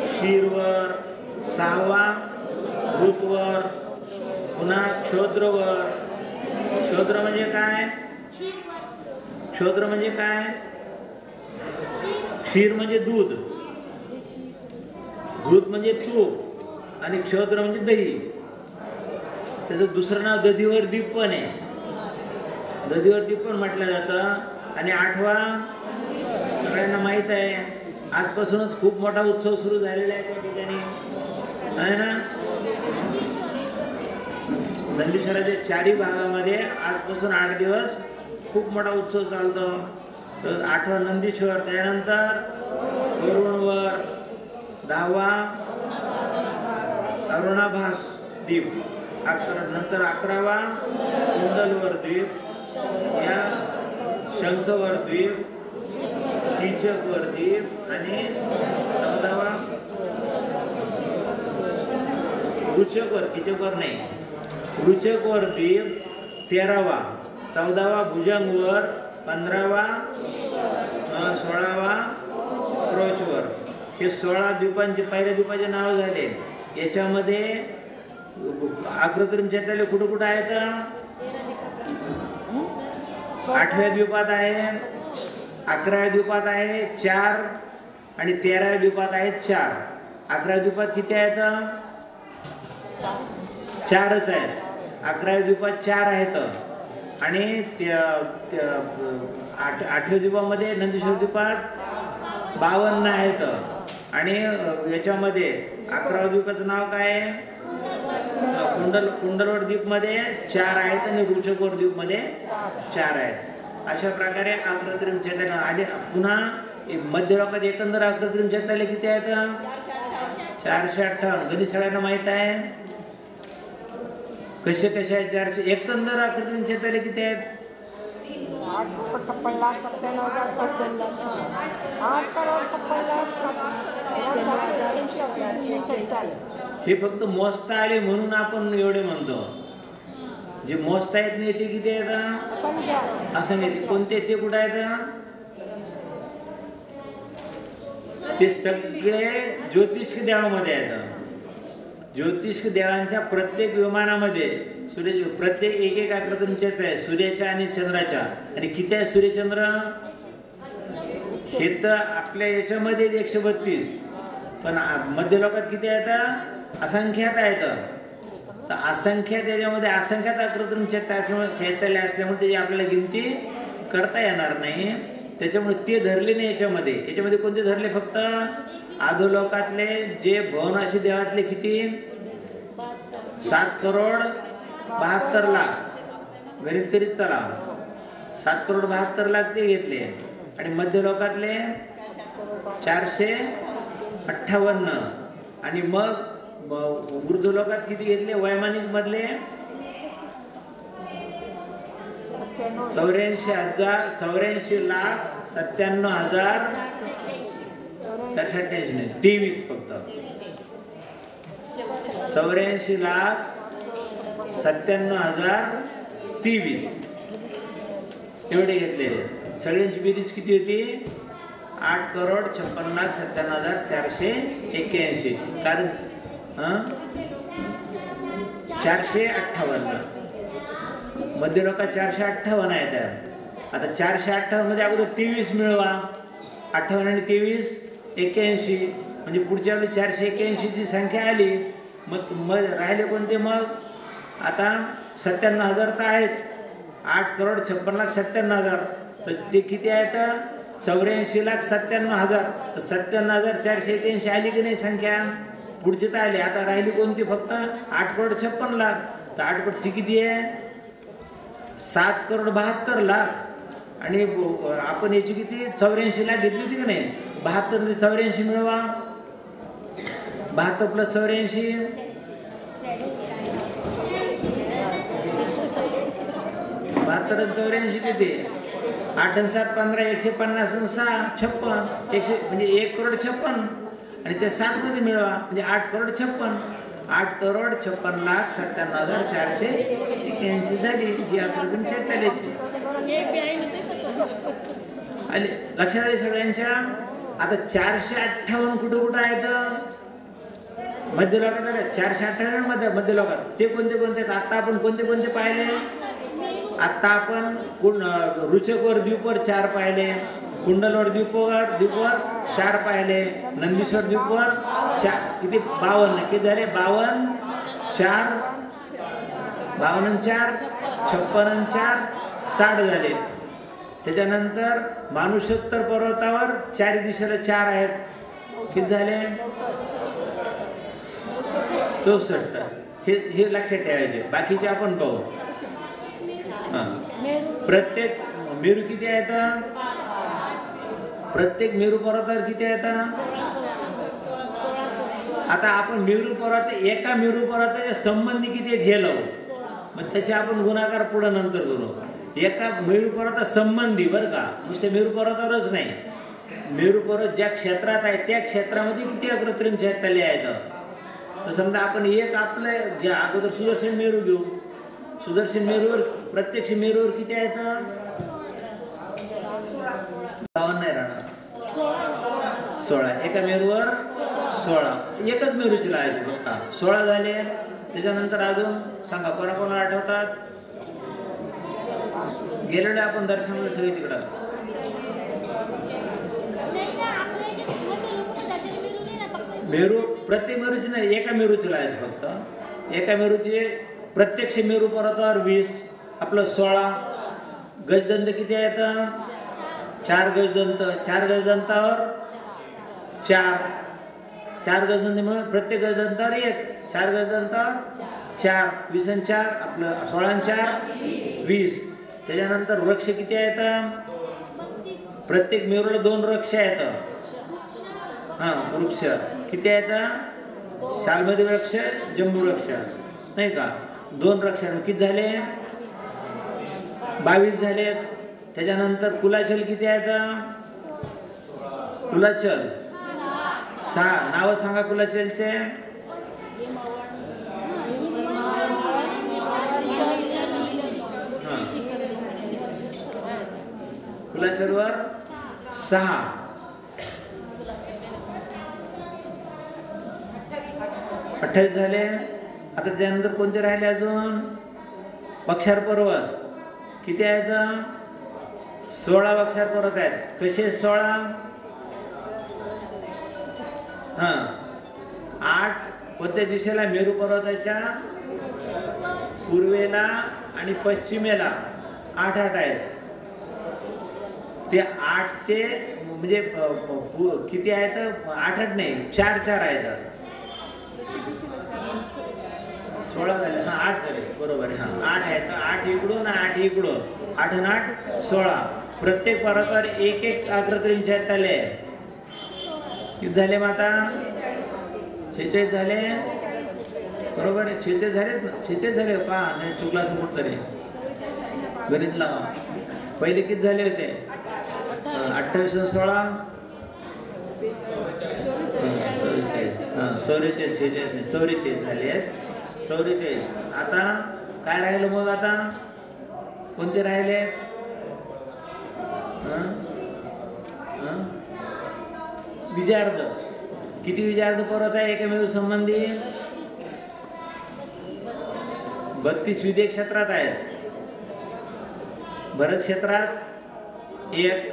क्षीरवर. 6वा ऋतवर. पुन्हा क्षोद्रवर. क्षोद्र म्हणजे काय, क्षोद्र म्हणजे काय, क्षीर म्हणजे दूध, घृत म्हणजे तूप आणि क्षोद्र म्हणजे दही. त्याचं दुसरं नाव दधीवर द्वीप पण आहे, दधीवर द्वीप पण म्हटलं जातं. आणि 8वा सगळ्यांना माहीत आहे, आजपासूनच खूप मोठा उत्सव सुरू झालेला आहे त्या ठिकाणी आहे ना. नंदीश्वराच्या 4ही भागामध्ये आजपासून 8 दिवस खूप मोठा उत्सव चालतो. तर 8वा नंदीश्वर, त्यानंतर वरुणवर. 10वा अरुणाभास द्वीप, नंतर 11वा कुंडलवर द्वीप, या शंखवर द्वीप, कीचकवर द्वीप आणि 14वा रुचकवर, कीचकवर नाही, रुचकवर द्वीप, 13वा, 14वा भुजंगवर, 15वा 16वा क्रोचवर. हे 16 द्वीपांचे पहिल्या द्वीपाचे नाव झाले. याच्यामध्ये आकृत्रिम चैत्यालय कुठं कुठं आहेत? 8व्या द्वीपात आहे, 11व्या द्वीपात आहे 4 आणि 13व्या द्वीपात आहेत 4. 11व्या द्वीपात किती आहेत? 4च आहेत. 11व्या द्वीपात 4 आहेत आणि 8व्या द्वीपामध्ये नंदीश्वर द्वीपात 52 आहेत आणि याच्यामध्ये 11व्या द्वीपाचं नाव काय आहे? कुंडलवर द्वीपमध्ये 4 आहेत आणि रुचकवर द्वीपमध्ये 4 आहेत. अशा प्रकारे आकृत्रिम चैत्यालय आणि पुन्हा मध्य लोकात एकंदर आकृत्रिम चैत्यालय किती आहेत? 458. गणित सगळ्यांना माहित आहे. कसे कसे आहेत? 400. एकंदर आकृत्रिम चैत्यालय किती आहेत? हे फक्त मोजता आले म्हणून आपण एवढे म्हणतो. जे मोजता येत नाही ते किती आहेत? असं नाही. कोणते ते कुठे आहेत? ते सगळे ज्योतिष देवामध्ये आहेत. ज्योतिष देवांच्या प्रत्येक विमानामध्ये प्रत्येक एक आकृत्रिम चैत्य आहे सूर्याच्या आणि चंद्राच्या. आणि किती आहे सूर्यचंद्र? हे तर आपल्या याच्यामध्ये 132, पण मध्य लोकात किती आहेत? असंख्यात आहेत. तर असंख्यात याच्यामध्ये असंख्यात आकृत्रिम चैत्यालय असल्यामुळे त्याची आपल्याला गिनती करता येणार नाही. त्याच्यामुळे ते धरले नाही याच्यामध्ये. याच्यामध्ये कोणते धरले? फक्त अधोलोकातले जे भुवनाशी देवातले किती? 7,72,00,000. गणित करीत चला. 7,72,00,000 ते घेतले आणि मध्य लोकातले 458 आणि मग ऊर्ध्व लोकात किती घेतले? वैमानिक मधले 84,97,000 23 फक्त 84,97,023 एवढे घेतलेले. सगळ्यांची बेरीज किती होती? 8,56,97,481. कारण 458 मध्य लोकात 458 आहेत. आता 458 मध्ये अगोदर 23 मिळवा. 58 आणि 23 81. म्हणजे पुढच्या वेळी 481 ची संख्या आली. मग राहिले कोणते? मग आता 97,000 तर आहेच. 8,56,97,000 तर ते किती आहेत? 84,97,000. तर 97,481 आली की नाही संख्या? पुढची तर आली. आता राहिली कोणती? फक्त 8,56,00,000. तर 8 ती किती आहे? 7,72,00,000. आणि आपण याची किती? 84 लाख घेतली होती की नाही? 72 ते 84 मिळवा. 72 + 84 72 आणि 84 किती? 8 आणि 7 15 150 आणि 6 56 म्हणजे 1,56,00,000 आणि ते 7 मध्ये मिळवा म्हणजे 8,56,00,000. 8,56,97,481 झाली ही आकृती चैत्यालयाची. आणि लक्षात आली सगळ्यांच्या. आता 458 कुठं कुठं आहेत? मध्य लोकात आले. 458 मध्य लोकात ते कोणते कोणते? आता आपण कोणते कोणते पाहिले? आता आपण रुचकवर द्वीपवर 4 पाहिले, कुंडलवर द्वीपवर 4 पाहिले, नंदीश्वर द्वीपवर 4 किती? 52. किती झाले? 52 4 52 4 56 4 60 झाले. त्याच्यानंतर मानुषोत्तर पर्वतावर 4 दिशेला 4 आहेत. किती झाले? 64. हे लक्षात ठेवायचे. बाकीचे आपण पाहू. प्रत्येक मेरू किती आहेत? प्रत्येक मेरू पर्वतावर किती आहेत? आता आपण मेरू पर्वत एका मेरू पर्वताच्या संबंधी किती आहेत हे लावू, मग त्याचे आपण गुणाकार पुढे नंतर करू. एका मेरू पर्वता संबंधी बरं का, नुसते मेरू पर्वतावरच नाही, मेरू पर्वत ज्या क्षेत्रात आहे त्या क्षेत्रामध्ये किती अग्रत्रिम चैत्यालय आहेत. तर समजा आपण एक आपलं घ्या, अगोदर सुदर्शन मेरू घेऊ. सुदर्शन मेरूवर प्रत्यक्ष मेरूवर किती आहेत, 52 नाही राहणार, 16. एका मेरूवर 16, एकच मेरूची लावायची फक्त. 16 झाले. त्याच्यानंतर अजून सांगा कोणाकोणाला आठवतात. गेलेलो आपण दर्शनाला सगळे तिकडं. मेरू प्रत्येक मेरूची नाही, एका मेरूची लावायची फक्त. एका मेरूची प्रत्यक्ष मेरू पर्वतावर 20, आपलं 16. गजदंत किती आहेत, 4 गजदंत. 4 गजदंतावर 4, 4 गजदंत म्हणून प्रत्येक गजदंतावर 1, 4 गजदंतावर 4, 20 आणि 4 आपलं 16 आणि 4 20. त्याच्यानंतर वृक्ष किती आहेत, प्रत्येक मेरूला 2 वृक्ष आहेत. हां, वृक्ष किती आहेत, शालमती वृक्ष, जम्बू वृक्ष नाही का, 2 वृक्ष. किती झाले, 22 झालेत. त्याच्यानंतर कुलाचल किती आहेत, कुलाचल 6. नावं सांगा कुलाचलचे. कुलाचलवर 6. 28 झाले. आता त्यानंतर कोणते राहिले अजून, बक्षार पर्वत किती आहेत, 16 बक्षार पर्वत आहेत. कसे 16, हां 8 कोणत्या दिशेला, मेरू पर्वताच्या पूर्वेला आणि पश्चिमेला 8 आहेत. ते 8चे म्हणजे किती आहेत, 8 नाही 4 आहेत. 16 झाले. हां 8 झाले बरोबर आहे. हां 8 आहेत. 8 इकडून 8 इकडून, 8 आणि 8 16. प्रत्येक पर्वतावर एक अग्रत्रिम चैत्यालय. किती झाले मग आता, 46 झाले बरोबर आहे. 46 झालेत ना, 46 झाले. पहा नाही चुकला असं कुठं तरी गणित लावा. पहिले किती झाले होते, 28 आणि 16 44. हां 44, 46 नाही 44 झाले आहेत. 44. आता काय राहिलं मग, आता कोणते राहिले, विजार्ध. किती विजार्ध पर्वत आहे एकमेव संबंधी, 32 विदेश क्षेत्रात आहेत. भरत क्षेत्रात 1,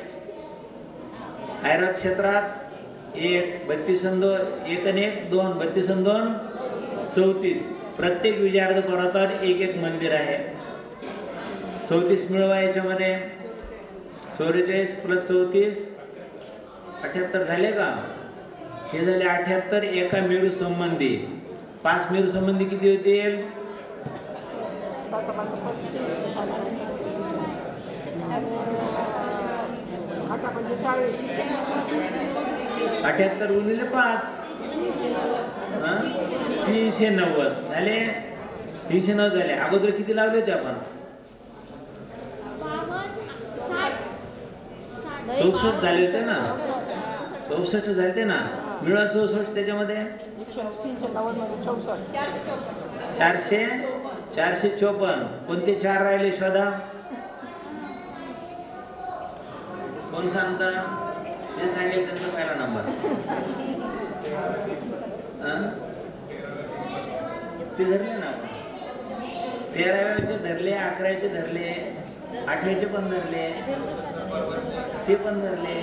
ऐरावत क्षेत्रात 1, 32 आणि 2, 1 आणि 1 2, 32 आणि 2 34. प्रत्येक विजार्ध पर्वतावर एक मंदिर आहे. 34 मिळवा याच्यामध्ये. 44 + 34 78 झाले का, हे झाले 78. एका मेरू संबंधी 5 मेरू संबंधी किती होतील, 78 गुणिले 5 390 झाले. 390 झाले. अगोदर किती लावले होते आपण, 64 झाले होते ना, 64 झाले ना, मिळवा 64. त्याच्यामध्ये 454. कोणते 4 राहिले शोधा, कोण सांगता, जे सांगेल त्यांचा पहिला नंबर. ते धरले ना, 13व्याचे धरले, 11चे धरले, 8चे पण धरले, ते पण धरले.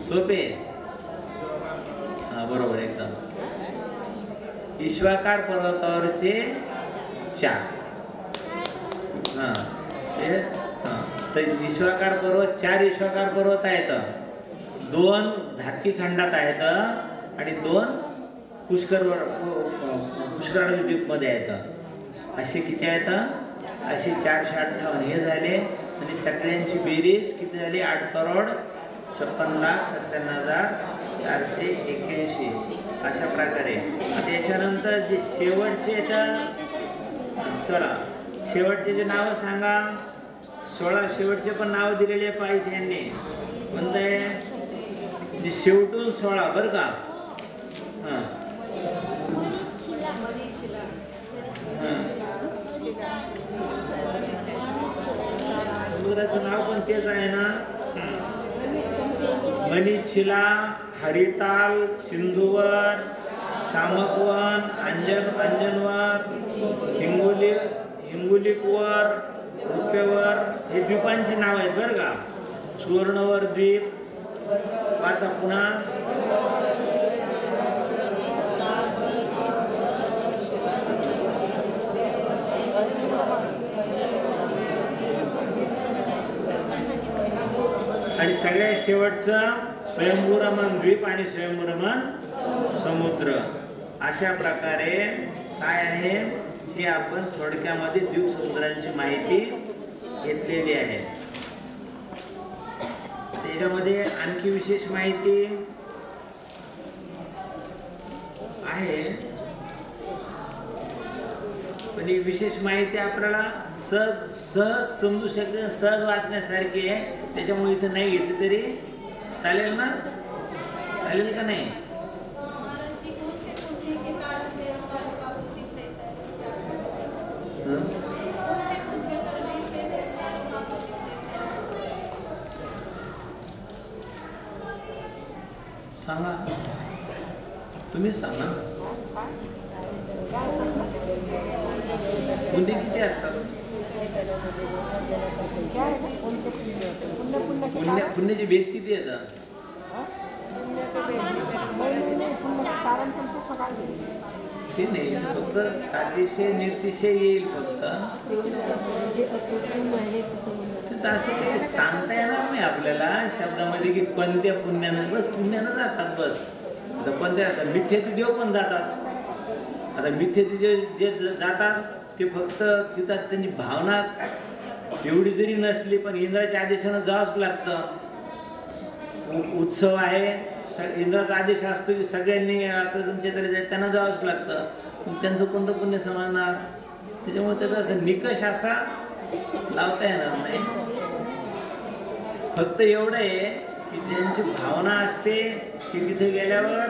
सोपे. हा बरोबर एकदम. ईश्वाकार पर्वतावरचे 4. हां ते तर ईश्वाकार पर्वत 4 ईश्वाकार पर्वत आहेत. 2 धातकी खंडात आहेत आणि 2 पुष्कराळ द्वीपमध्ये आहेत. असे किती आहेत, असे 458. हे झाले आणि सगळ्यांची बेरीज किती झाली? 8,56,97,481. अशा प्रकारे. आता याच्यानंतर जे शेवटचे तर चला शेवटचे जे नावं सांगा. 16 शेवटचे पण नाव दिलेले पाहिजे यांनी. कोणतं आहे? जे शेवटून 16 बरं का. हां समुद्राचं नाव पण तेच आहे ना. मनीचिला, हरिताल, सिंधुवर, शामकवन, अंजनवर, हिंगोलिकवर, रुप्यवर हे द्वीपांची नाव आहेत बरं का. सुवर्णवर द्वीप वाचा पुन्हा. आणि सगळ्यात शेवटचं स्वयंभूरमण द्वीप आणि स्वयंभूरमण समुद्र. अशा प्रकारे काय आहे हे आपण थोडक्यामध्ये द्वीप समुद्रांची माहिती घेतलेली आहे. त्याच्यामध्ये आणखी विशेष माहिती आहे पण ही विशेष माहिती आपल्याला सहज समजू शकते, सहज वाचण्यासारखी आहे. त्याच्यामुळे इथं नाही घेतली तरी चालेल ना. चालेल का नाही? सांगा तुम्हीच सांगा. पुण्य किती असतात? पुण्याची भेद किती येतात? ते नाही फक्त सातिशय निर्तिशय येईल फक्त. त्याचं असं काही सांगता येणार नाही आपल्याला शब्दामध्ये की कोणत्या पुण्यानं. बस पुण्यानं जातात बस. आता कोणत्या मिथ्याती देव पण जातात. आता मिथ्याती देव जे जातात ते फक्त तिथं त्यांची भावना एवढी जरी नसली पण इंद्राच्या आदेशानं जावंच लागतं. उत्सव आहे इंद्राचा आदेश असतो की सगळ्यांनी तुमच्याकडे जाय त्यांना जावंच लागतं. त्यांचं कोणतं पुण्य समजणार? त्याच्यामुळे त्याचा असं निकष असा लावता येणार नाही. फक्त एवढं आहे की ज्यांची भावना असते की तिथे गेल्यावर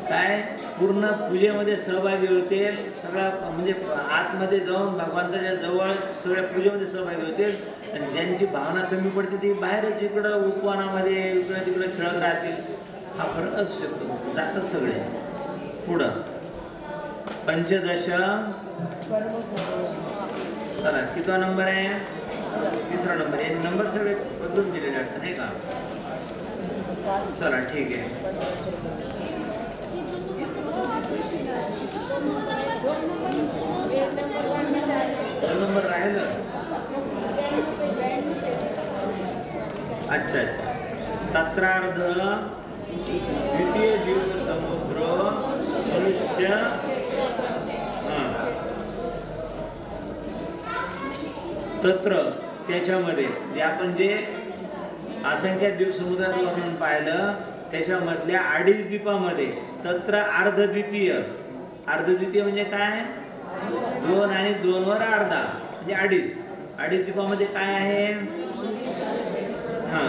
काय पूर्ण पूजेमध्ये सहभागी होतील. सगळा म्हणजे आतमध्ये जाऊन भगवंताच्या जवळ सगळ्या पूजेमध्ये सहभागी होतील. आणि ज्यांची भावना कमी पडते ती बाहेरच इकडं उपवनामध्ये इकडं तिकडं खेळत राहतील. हा फरक असू शकतो. जातात सगळे पुढं. पंचदश चला कितवा नंबर आहे? 3रा नंबर आहे. नंबर सगळे बदलून दिलेले असतात नाही का. चला ठीक आहे. नंबर राहिलं. अच्छा अच्छा. तत्रार्ध द्वितीय द्वीप समुद्र मनुष्य. तत्र त्याच्यामध्ये जे आपण जे असंख्य द्वीप समुद्रात वर्णन पाहिलं त्याच्यामधल्या 2.5 द्वीपामध्ये तत्र अर्धद्वितीय. अर्धद्वितीय म्हणजे काय? 2 आणि 2 वर अर्धा म्हणजे 2.5. 2.5 द्वीपामध्ये काय आहे? हां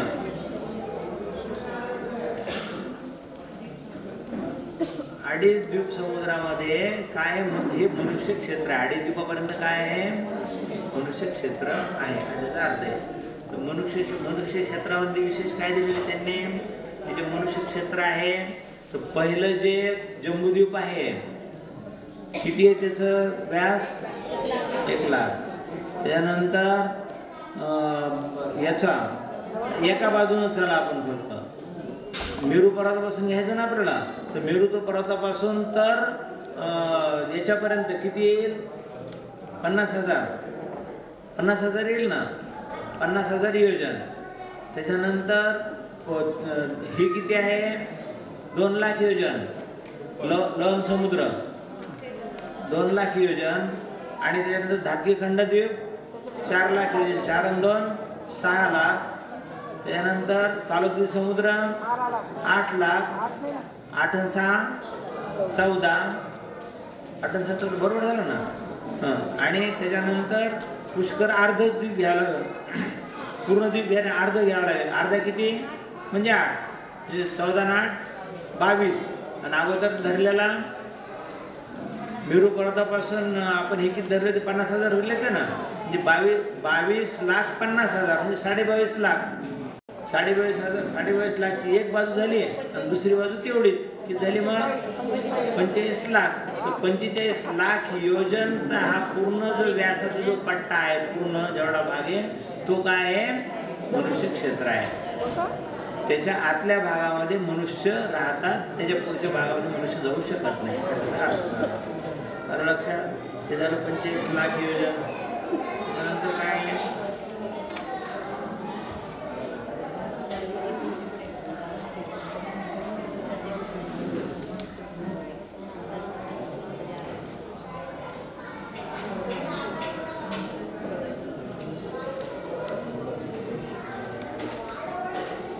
2.5 द्वीप समुद्रामध्ये काय हे मनुष्य क्षेत्र आहे. 2.5 द्वीपापर्यंत काय आहे? मनुष्य क्षेत्र आहे असा अर्थ आहे. तर मनुष्य क्षेत्रामध्ये विशेष काय दिलेलं त्यांनी? हे जे मनुष्य क्षेत्र आहे तर पहिलं जे जम्बूद्वीप आहे किती आहे त्याचं व्यास? 1 लाख. त्याच्यानंतर याचा एका बाजूनं चला आपण फक्त मेरू पर्वतापासून घ्यायचं ना आपल्याला. तर मेरू पर्वतापासून तर याच्यापर्यंत किती येईल? 50,000 येईल ना. 50,000 योजन. त्याच्यानंतर ही किती आहे? 2 लाख योजन. लवण समुद्र 2 लाख योजन. आणि त्याच्यानंतर धातकी खंडद्वीप 4 लाख योजन, 4 आणि 2 6 लाख. त्यानंतर कालोद्री समुद्र 8 लाख, 8 आणि 6 14, 8 आणि 6 14 बरोबर झालं ना. आणि त्याच्यानंतर पुष्कर अर्ध द्वीप घ्यावं लागेल, पूर्ण द्वीप घ्यायला अर्ध घ्यावं लागेल. अर्धा किती म्हणजे 8, म्हणजे 14 आणि 8 22. आणि अगोदर धरलेला मेरू पर्वतापासून आपण हे किती धरले ते 50,000 धरले ते ना, म्हणजे 22,50,000 म्हणजे 22.5 लाख. 22.5 लाखची एक बाजू झाली आणि दुसरी बाजू तेवढीच किती झाली मग 45 लाख. तर 45 लाख योजनचा हा पूर्ण जो व्यासाचा जो पट्टा आहे, पूर्ण जेवढा भाग आहे तो काय आहे, मनुष्य क्षेत्र आहे. त्याच्या आतल्या भागामध्ये मनुष्य राहतात, त्याच्या पुढच्या भागामध्ये मनुष्य जाऊ शकत नाही. कारण लक्षात ते झालं 45 लाख योजन. त्यानंतर काय आहे,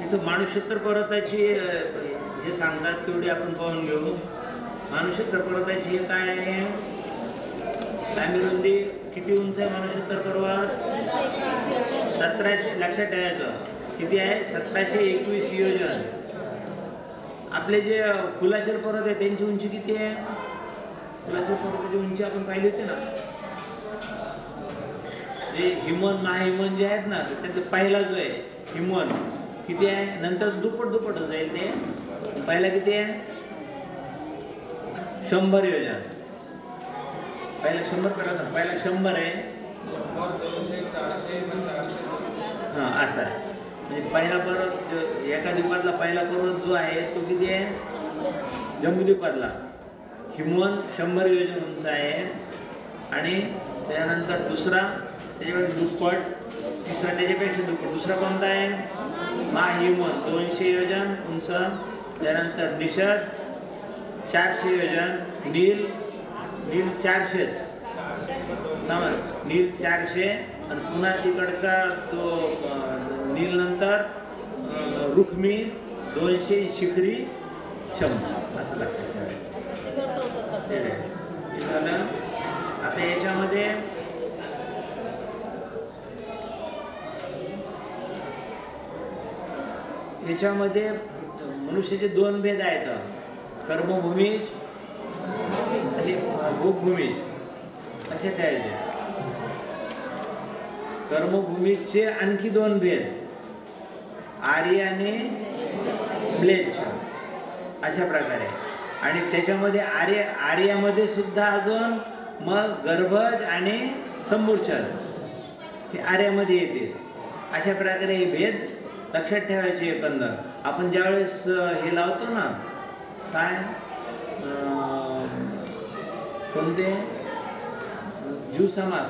इथं मानसोत्तर पर्वताची जे सांगतात तेवढी आपण पाहून घेऊ. मानसोत्तर पर्वताची हे काय आहे, लांबी रुंदी किती उंच आहे मानसोत्तर पर्वत, 1700. लक्षात ठेवायचं किती आहे, 1721 योजन. आपले जे कुलाचल पर्वत आहे त्यांची उंची किती आहे, कुलाचल पर्वताची उंची आपण पाहिली होती ना, जे हिमन महाहिमन जे आहेत ना त्यात पहिला जो आहे हिमन किती आहे, नंतर दुप्पट जाईल ते. पहिला किती आहे, 100 योजन. पहिला 100 पहिला 100 आहे. हां असं आहे. म्हणजे पहिला पर्वत एका द्वीपातला पहिला पर्वत जो आहे तो किती आहे, जम्बूद्वीपातला हिमवन 100 योजन उंच आहे. आणि त्यानंतर दुसरा त्याच्यापेक्षा दुप्पट, तिसरा त्याच्यापेक्षा दुप्पट, दुसरा कोणता आहे, महाहिमवन 200 योजन उंच. त्यानंतर निषद 400 योजन, नील 400 समज, नील 400. आणि पुन्हा तिकडचा तो नील नंतर रुक्मी 200, शिखरी 100. असं लक्षात ठेवायचं. हे झालं. आता याच्यामध्ये मनुष्याचे 2 भेद आहेत, कर्मभूमी आणि भोगभूमी. असे द्यायचे. कर्मभूमीचे आणखी 2 भेद, आर्य आणि म्लेच्छ अशा प्रकारे. आणि त्याच्यामध्ये आर्यामध्ये सुद्धा अजून मग गर्भज आणि संमूर्छन हे आर्यामध्ये येते. अशा प्रकारे हे भेद लक्षात ठेवायचे. एकंदर आपण ज्यावेळेस हे लावतो ना, काय कोणते जीव समास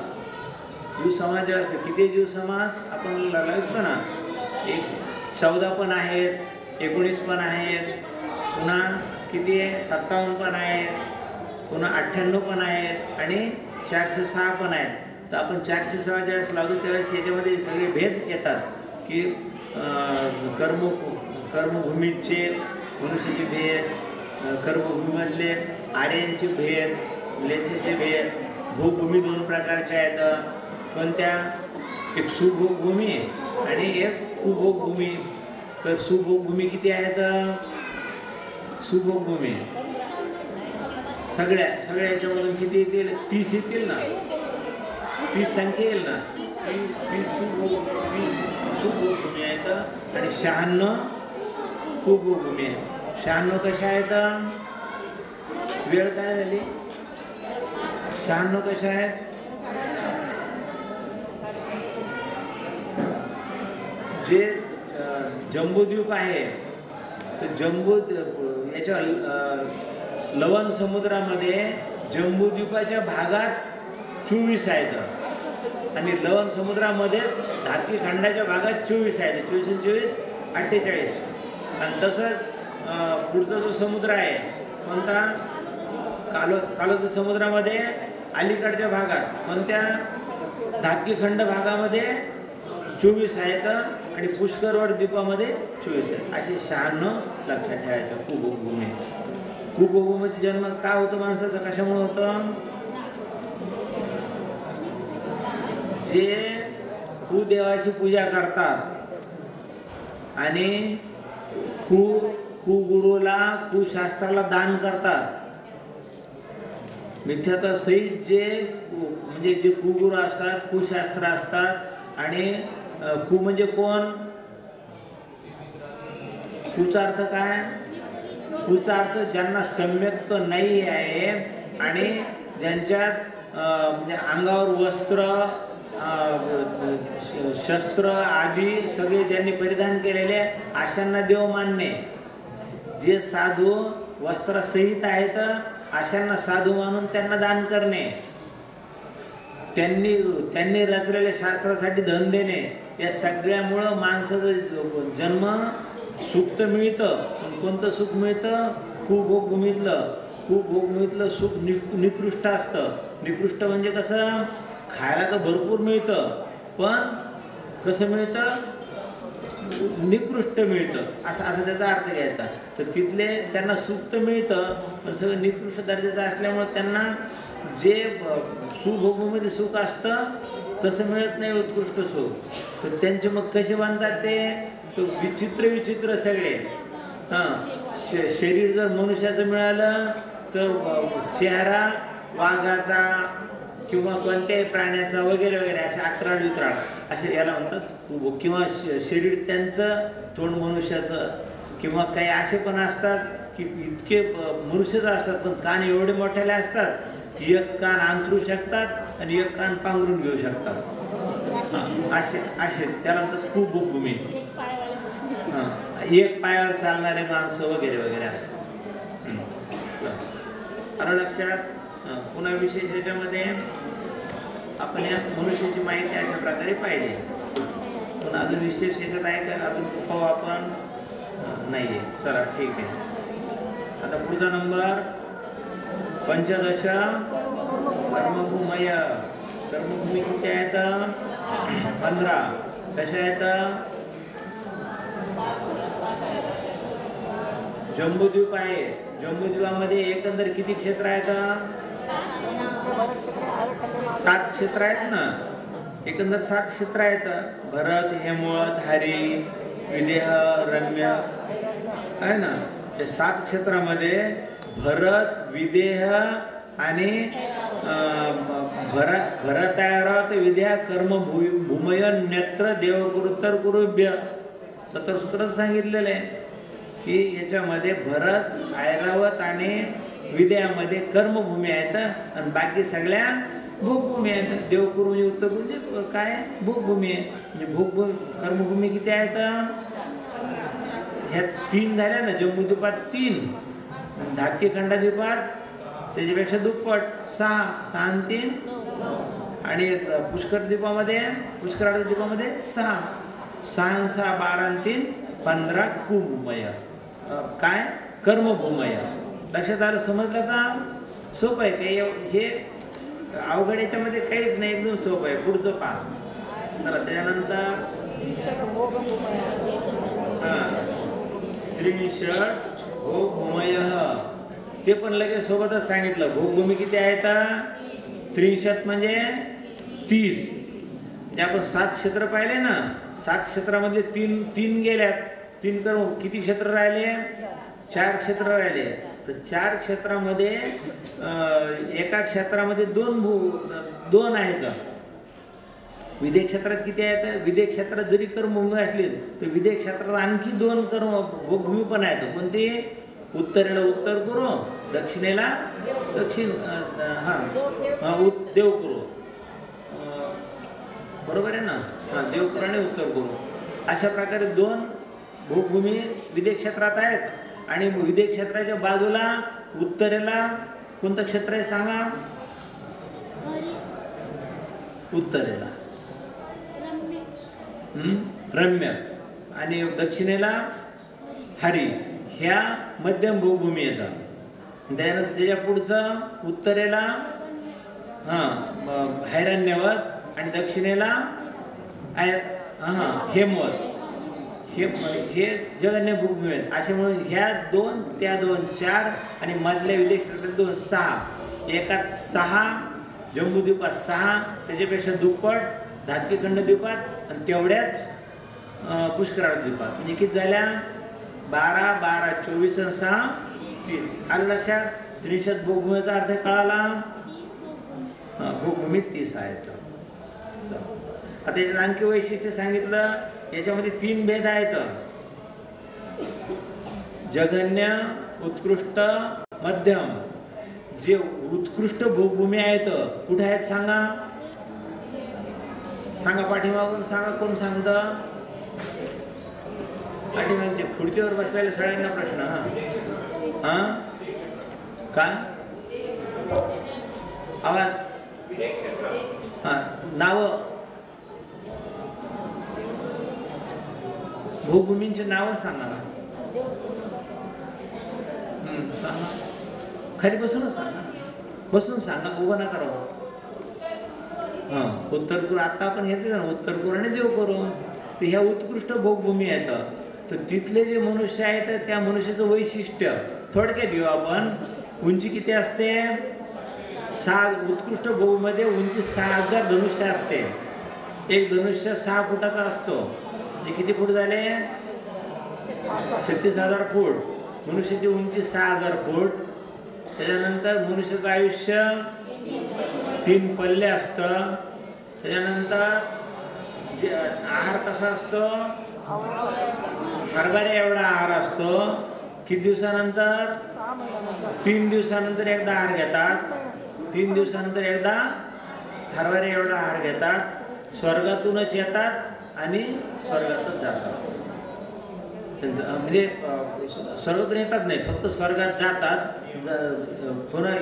जे असते, किती जीव समास आपण लावतो ना, 14 पण आहेत, 19 पण आहेत, पुन्हा किती आहे 57 पण आहेत, पुन्हा 98 पण आहेत आणि 406 पण आहेत. तर आपण 406 ज्यावेळेस लावतो त्यावेळेस याच्यामध्ये सगळे भेद येतात की कर्मभूमीचे मनुष्याचे भेद, कर्मभूमीमधले आर्यांचे भेद, म्लेच्छचे भेद. भोगभूमी 2 प्रकारच्या आहेत. कोणत्या, एक सुभोगभूमी आणि एक कुभोगभूमी. तर सुभोगभूमी किती आहेत, सुभोगभूमी सगळ्या याच्यामधून किती येतील, 30 येतील ना, 30 संख्या येईल ना. 30 सुभोगभूमी आहेत आणि 96 कुभोगभूमी आहे. 96 कशा आहेत, वेळ काय झाली, 96 कशा आहेत, जे जम्बूद्वीप आहे तर याच्या लवण समुद्रामध्ये जम्बूद्वीपाच्या भागात 24 आहेत आणि लवण समुद्रामध्येच धातकी खंडाच्या भागात 24 आहेत. 24 आणि 24 48. आणि तसंच पुढचा जो समुद्र आहे कोणता, कालोद्री समुद्रामध्ये अलीकडच्या भागात कोणत्या धातकीखंड भागामध्ये 24 आहेत आणि पुष्करवर द्वीपामध्ये 24 आहेत. असे 96 लक्षात ठेवायचं कुभोभूमी. कुभोभूमीचा जन्म काय होतं माणसाचं, कशामुळे होतं? जे कुदेवाची पूजा करतात आणि कुगुरूला कुशास्त्राला दान करतात, मिथ्यात्व सहित जे म्हणजे जे कुगुरू असतात, कुशास्त्र असतात आणि कु म्हणजे कोण? कुचा अर्थ काय? कुचा अर्थ ज्यांना सम्यक नाही आहे आणि ज्यांच्यात म्हणजे अंगावर वस्त्र शस्त्र आदी सगळे ज्यांनी परिधान केलेले अशांना देव मानणे. जे साधू वस्त्रसहित आहेत अशांना साधू मानून त्यांना दान करणे, त्यांनी रचलेल्या शास्त्रासाठी धन देणे, या सगळ्यामुळं माणसाचं जन्म सुख तर मिळतं. पण कोणतं सुख मिळतं? कुभोगभूमीतलं. कुभोगभूमीतलं सुख निकृष्ट असतं. निकृष्ट म्हणजे कसं? खायला तर भरपूर मिळतं पण कसं मिळतं? निकृष्ट मिळतं असं त्याचा अर्थ घ्यायचा. तर तिथले त्यांना सुख तर मिळतं पण सगळं निकृष्ट दर्जाचं असल्यामुळे त्यांना जे सुभोगभूमीमध्ये सुख असतं तसं मिळत नाही, उत्कृष्ट सुख. तर त्यांचे मग कसे बांधतात ते? तो विचित्र सगळे. शरीर जर मनुष्याचं मिळालं तर चेहरा वाघाचा किंवा कोणत्याही प्राण्याचा वगैरे वगैरे असे अकराळ विक्राळ असे याला म्हणतात. किंवा शरीर त्यांचं, तोंड मनुष्याचं, किंवा काही असे पण असतात की इतके मनुष्यच असतात पण कान एवढे मोठ्याले असतात, एक कान अंथरू शकतात आणि एक कान पांघरून घेऊ शकतात. असे त्याला म्हणतात कुभोगभूमी. एक पायावर चालणारे माणसं वगैरे वगैरे असतात. आलं लक्षात? पुन्हा विशेष याच्यामध्ये आपण या मनुष्याची माहिती अशा प्रकारे पाहिली. पुन्हा अजून विशेष याच्यात आहे का? अजून पाहू आपण? नाही आहे. चला ठीक आहे. आता पुढचा नंबर 15 कर्मभूमय. कर्मभूमी किती आहेत? 15. कशा आहेत? जम्बूद्वीप आहे. जम्बूद्वीपामध्ये एकंदर किती क्षेत्र आहेत? 7 क्षेत्र आहेत ना. एकंदर 7 क्षेत्र आहेत. भरत, हेमवत, हरी, विदेह, रम्य आहे ना. या 7 क्षेत्रामध्ये भरत, विदेह आणि भरत विद्या कर्म भूमय नेत्र देवगुरुतर गुरुभ्य तर सूत्र सांगितलेलं आहे की याच्यामध्ये भरत, ऐरावत आणि विद्यामध्ये कर्मभूमी आहेत आणि बाकी सगळ्या भोगभूमी आहेत. देवकुरु म्हणजे उत्तर म्हणजे काय? भोगभूमी आहे. म्हणजे भोगभूमी कर्मभूमी किती आहेत? ह्या 3 झाल्या ना. जम्बूद्वीपात 3, धातकीखंडद्वीपात त्याच्यापेक्षा दुप्पट 6, 6 आणि 3 आणि पुष्करद्वीपामध्ये 6, 6 6 12 आणि 3 15 कुभूमय. काय? कर्मभूमय. लक्षात आलं? समजलं का? सोपं आहे. काही हे अवघड याच्यामध्ये काहीच नाही, एकदम सोपं आहे. पुढचं पहा. चला त्यानंतर 63 भोगभूमय. ते पण लगेच सोबतच सांगितलं. भोगभूमी किती आहेत? 63 म्हणजे 30. म्हणजे आपण 7 क्षेत्र पाहिले ना. 7 क्षेत्रामधले 3 गेल्यात. 3 करून किती क्षेत्र राहिले? 4 क्षेत्र राहिले. तर 4 क्षेत्रामध्ये एका क्षेत्रामध्ये 2 आहेत. विदेह क्षेत्रात किती आहेत? विदेह क्षेत्रात जरी कर्मभूमी असली तर विदेह क्षेत्रात आणखी 2 भोगभूमी पण आहेत. कोणते? उत्तरेला उत्तर कुरु, दक्षिणेला दक्षिण देवकुरु. बरोबर आहे ना. देवकुरु आणि उत्तर कुरु अशा प्रकारे 2 भोगभूमी विदेह क्षेत्रात आहेत. आणि विदेह क्षेत्राच्या बाजूला उत्तरेला कोणतं क्षेत्र आहे सांगा? उत्तरेला रम्य आणि दक्षिणेला हरी. ह्या मध्यम भूभूमी येतात. त्यानंतर त्याच्या पुढचं उत्तरेला हैरण्यवत आणि दक्षिणेला हेमवर, हे जगन्य भूमी आहेत. असे म्हणून ह्या 2 त्या 2 4 आणि मधल्या विदेश क्षेत्रात 2 6, एकात 6 जम्बूद्वीपात 6, त्याच्यापेक्षा दुप्पट धातकी खंड द्वीपात आणि तेवढ्याच पुष्कराळ द्वीपात. म्हणजे किती झाल्या 12 12 24 आणि 6 30. आलं लक्षात? 30 भूभूमीचा अर्थ कळाला. भूभूमी 30 आहेत. आता याच्यात आणखी वैशिष्ट्य सांगितलं. याच्यामध्ये 3 भेद आहेत. जघन्य, उत्कृष्ट, मध्यम. जे उत्कृष्ट भूभूमी आहेत कुठे आहेत सांगा? सांगा पाठीमागून सांगा. कोण सांगतं? पाठीमागचे खुर्चीवर बसलेल्या सगळ्यांना प्रश्न. हा काय आवाज? नाव, भूभूमींची नावं सांगा. सांगा. खाली बसूनच सांगा. बसून सांगा, उभं नका राहू. उत्तर करू आता आपण घेतले ना, उत्तर करू आणि देव करू. तर ह्या उत्कृष्ट भूभूमी आहेत. तर तिथले जे मनुष्य आहेत त्या मनुष्याचं वैशिष्ट्य थोडक्यात घेऊ आपण. उंची किती असते? 6. उत्कृष्ट भूमीमध्ये उंची 6000 धनुष्य असते. एक धनुष्य 6 फुटाचा असतो. हे किती फूट झाले? 36,000 फूट. मनुष्याची उंची 6000 फूट. त्याच्यानंतर मनुष्याचं आयुष्य 3 पल्ले असतं. त्याच्यानंतर आहार कसा असतो? हरभऱ्या एवढा आहार असतो. किती दिवसानंतर? 3 दिवसानंतर एकदा आहार घेतात. 3 दिवसानंतर एकदा हरभऱ्या एवढा आहार घेतात. स्वर्गातूनच येतात आणि स्वर्गातच जातात. म्हणजे स्वर्गातून येतात नाही, फक्त स्वर्गात जातात. पुन्हा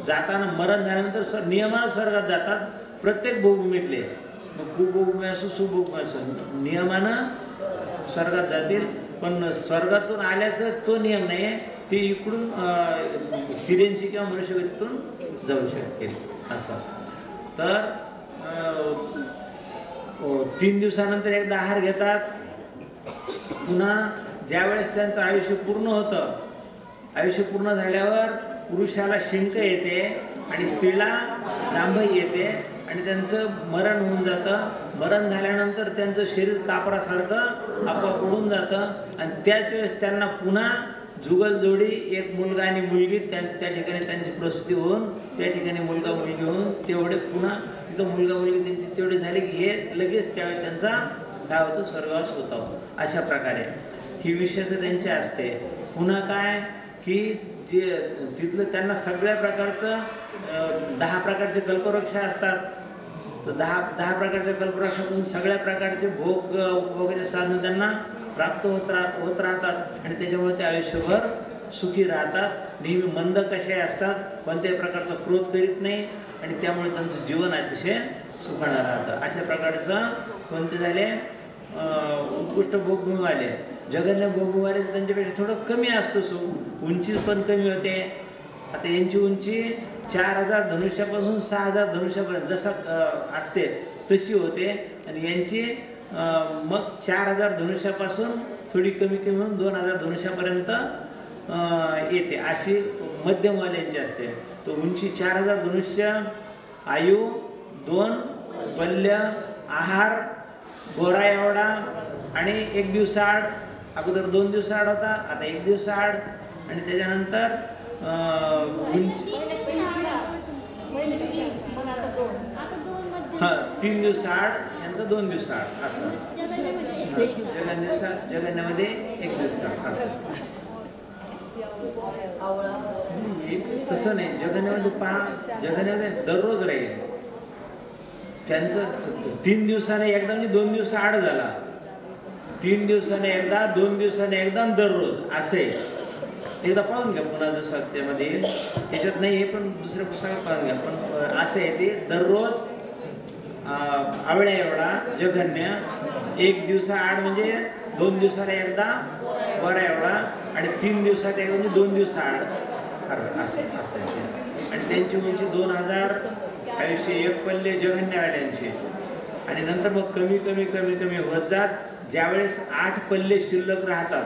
जाताना मरण झाल्यानंतर नियमानं स्वर्गात जातात. प्रत्येक भूभूमीतले, मग कुभूमी असो सुभूमी असो, नियमानं स्वर्गात जातील. पण स्वर्गातून आल्याचं तो नियम नाही आहे. ते इकडून सिरेंची किंवा मनुष्यगतीतून जाऊ शकतील असं. तर 3 दिवसानंतर एकदा आहार घेतात. पुन्हा ज्यावेळेस त्यांचं आयुष्य पूर्ण होतं, आयुष्य पूर्ण झाल्यावर पुरुषाला शिंक येते आणि स्त्रीला जांभई येते आणि त्यांचं मरण होऊन जातं. मरण झाल्यानंतर त्यांचं शरीर कापरासारखं आपोआप उडून जातं आणि त्याच वेळेस त्यांना पुन्हा जुगलजोडी, एक मुलगा आणि मुलगी, त्या ठिकाणी त्यांची प्रसूती होऊन त्या ठिकाणी मुलगा मुलगी होऊन तेवढे पुन्हा तिथं मुलगा मुलगी त्यांची तेवढे झाले की हे लगेच त्यावेळी त्यांचा काय होतं? स्वर्गवास होता. अशा प्रकारे ही विषयचं त्यांचे असते. पुन्हा काय की जे तिथलं त्यांना सगळ्या प्रकारचं 10 प्रकारचे कल्पवृक्ष असतात. तर 10 प्रकारच्या कल्पवृक्षातून सगळ्या प्रकारचे भोग वगैरे साधन त्यांना प्राप्त होत राहतात आणि त्याच्यामुळे ते आयुष्यभर सुखी राहतात. नेहमी मंद कसे असतात, कोणत्याही प्रकारचा क्रोध करीत नाही आणि त्यामुळे त्यांचं जीवन अतिशय सुखानं राहतं. अशा प्रकारचं कोणते झाले? उत्कृष्ट भोगभूमी आले. जगन्य भोगभूमी आले त्यांच्यापेक्षा थोडं कमी असतो सुख, उंची पण कमी होते. आता यांची उंची 4000 धनुष्यापासून 6000 धनुष्यापर्यंत जसं असते तशी होते आणि यांची मग 4000 धनुष्यापासून थोडी कमी कमी होऊन 2000 धनुष्यापर्यंत येते. अशी मध्यमवाल्यांची असते. तर उंची 4000 धनुष्य, आयु 2 पल्य, आहार गोरा एवढा आणि 1 दिवसाआड. अगोदर 2 दिवसाआड होता, आता 1 दिवसाआड. आणि त्याच्यानंतर उंची 3 दिवसाआड, यांचं 2 दिवसाआड असं. जगन्यामध्ये 1 दिवसाआड असं. तसं नाही. जगन्यामध्ये जगन्यामध्ये दररोज राहील. त्यांचं 3 दिवसाने एकदा म्हणजे 2 दिवस आड झाला. 3 दिवसाने एकदा, 2 दिवसाने एकदा, दररोज असे. एकदा पाहून घ्या पुन्हा दुसऱ्यामध्ये, त्याच्यात नाही हे पण दुसऱ्या पुस्तकात पाहून घ्या. पण असे आहे ते दररोज आवळ्या एवढा जघन्य, 1 दिवसाआड म्हणजे 2 दिवसाला एकदा बरा एवढा आणि 3 दिवसात एकदा म्हणजे 2 दिवसाआड असं आहे. आणि त्यांची उंची 2000 आयुष्य एक पल्ले जगन्यावाड्यांचे. आणि नंतर मग कमी कमी कमी कमी होत जात. ज्यावेळेस 8 पल्ले शिल्लक राहतात,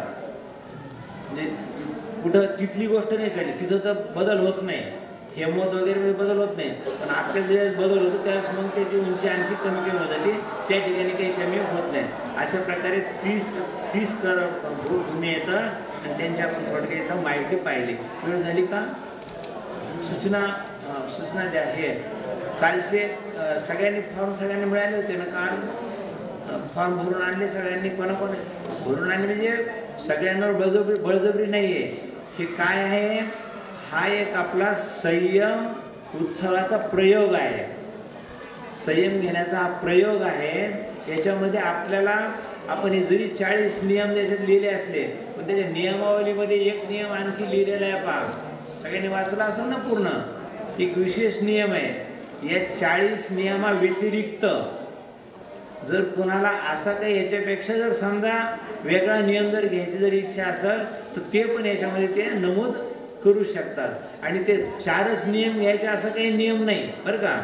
म्हणजे कुठं तिथली गोष्ट नाही कळली, तिथं तर बदल होत नाही, हेमवत वगैरे बदल होत नाही, पण आपल्या ज्यावेळेस बदल होतो त्यावेळेस मग त्याची उंची आणखी कमी कमी होत जाते, त्या ठिकाणी काही कमी होत नाही. अशा प्रकारे 30 कर गुन्हे येतं आणि त्यांची आपण थोडक्यात इथं माहिती पाहिली. वेळ झाली का? सूचना द्या. हे कालचे सगळ्यांनी फॉर्म सगळ्यांनी मिळाले होते ना? काल फॉर्म भरून आणले सगळ्यांनी? कोणाकोण भरून आणले? म्हणजे सगळ्यांवर बळजबरी नाही आहे. हे काय आहे? हा एक आपला संयम उत्सवाचा प्रयोग आहे. संयम घेण्याचा हा प्रयोग आहे. याच्यामध्ये आपल्याला आपण हे जरी 40 नियम त्याच्यात लिहिले असले, पण त्याच्या नियमावलीमध्ये एक नियम आणखी लिहिलेला आहे. पहा, सगळ्यांनी वाचला असेल ना पूर्ण. एक विशेष नियम आहे. या 40 नियमा व्यतिरिक्त जर कोणाला असा काही याच्यापेक्षा जर समजा वेगळा नियम जर घ्यायची जर इच्छा असेल तर ते पण याच्यामध्ये ते नमूद करू शकतात. आणि ते 4च नियम घ्यायचे असं काही नियम नाही बरं का.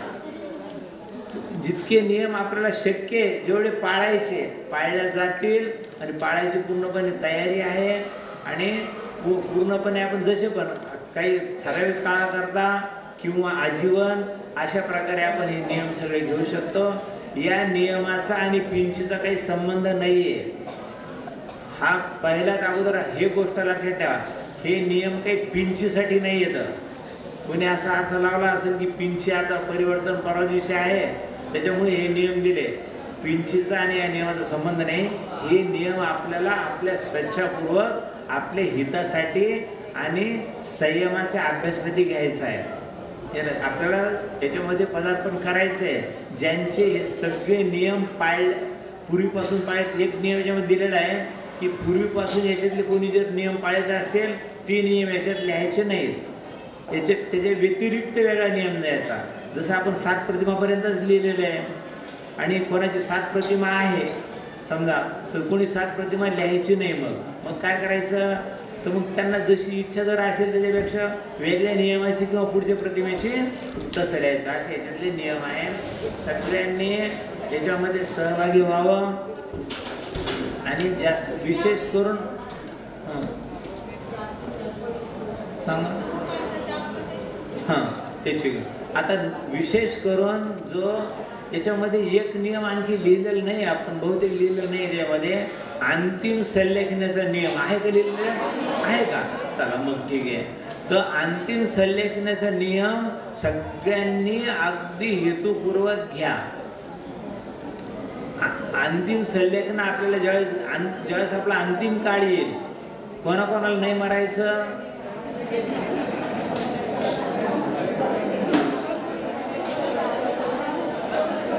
जितके नियम आपल्याला शक्य आहे जेवढे पाळल्या जातील आणि पाळायची पूर्णपणे तयारी आहे. आणि पूर्णपणे आपण जसे पण काही ठराविक काळाकरता किंवा आजीवन अशा प्रकारे आपण हे नियम सगळे घेऊ शकतो. या नियमाचा आणि पिंचीचा काही संबंध नाही आहे. हा पहिल्याच अगोदर हे गोष्ट लक्षात ठेवा, हे नियम काही पिंचीसाठी नाही येतं. कोणी असा अर्थ लावला असेल की पिंची आता परिवर्तन परवा दिवशी आहे त्याच्यामुळे हे नियम दिले. पिंचीचा आणि या नियमाचा संबंध नाही. हे नियम आपल्याला आपल्या स्वेच्छापूर्वक आपल्या हितासाठी आणि संयमाच्या अभ्यासासाठी घ्यायचा आहे. आपल्याला याच्यामध्ये पदार्पण करायचं आहे. ज्यांचे हे सगळे नियम पूर्वीपासून पाळत, एक नियम याच्यामध्ये दिलेला आहे की पूर्वीपासून याच्यातले कोणी जर नियम पाळायचे असतील ते नियम याच्यात लिहायचे नाहीत. त्याच्या व्यतिरिक्त वेगळा नियम द्यायचा. जसं आपण 7 प्रतिमापर्यंतच लिहिलेलं आहे. आणि कोणाची 7 प्रतिमा आहे समजा, तर कोणी 7 प्रतिमा लिहायची नाही. मग काय करायचं? तर मग त्यांना जशी इच्छा जर असेल त्याच्यापेक्षा वेगळ्या नियमाची किंवा पुढच्या प्रतिमेची तसं लिहायचं. असे याच्यातले नियम आहे. सगळ्यांनी याच्यामध्ये सहभागी व्हावं. आणि जास्त विशेष करून सांगा त्याची आता विशेष करून जो याच्यामध्ये एक नियम आणखी लिहिलेला नाही, आपण बहुतेक लिहिलेलं नाही त्याच्यामध्ये, अंतिम सल्लेखनाचा नियम आहे का लिहिलेला? आहे का? चला मग ठीक आहे. तर अंतिम सल्लेखनाचा नियम सगळ्यांनी अगदी हेतुपूर्वक घ्या. अंतिम सल्लेखन आपल्याला ज्यावेळेस आपला अंतिम काळ येईल, कोणाकोणाला नाही मरायचं?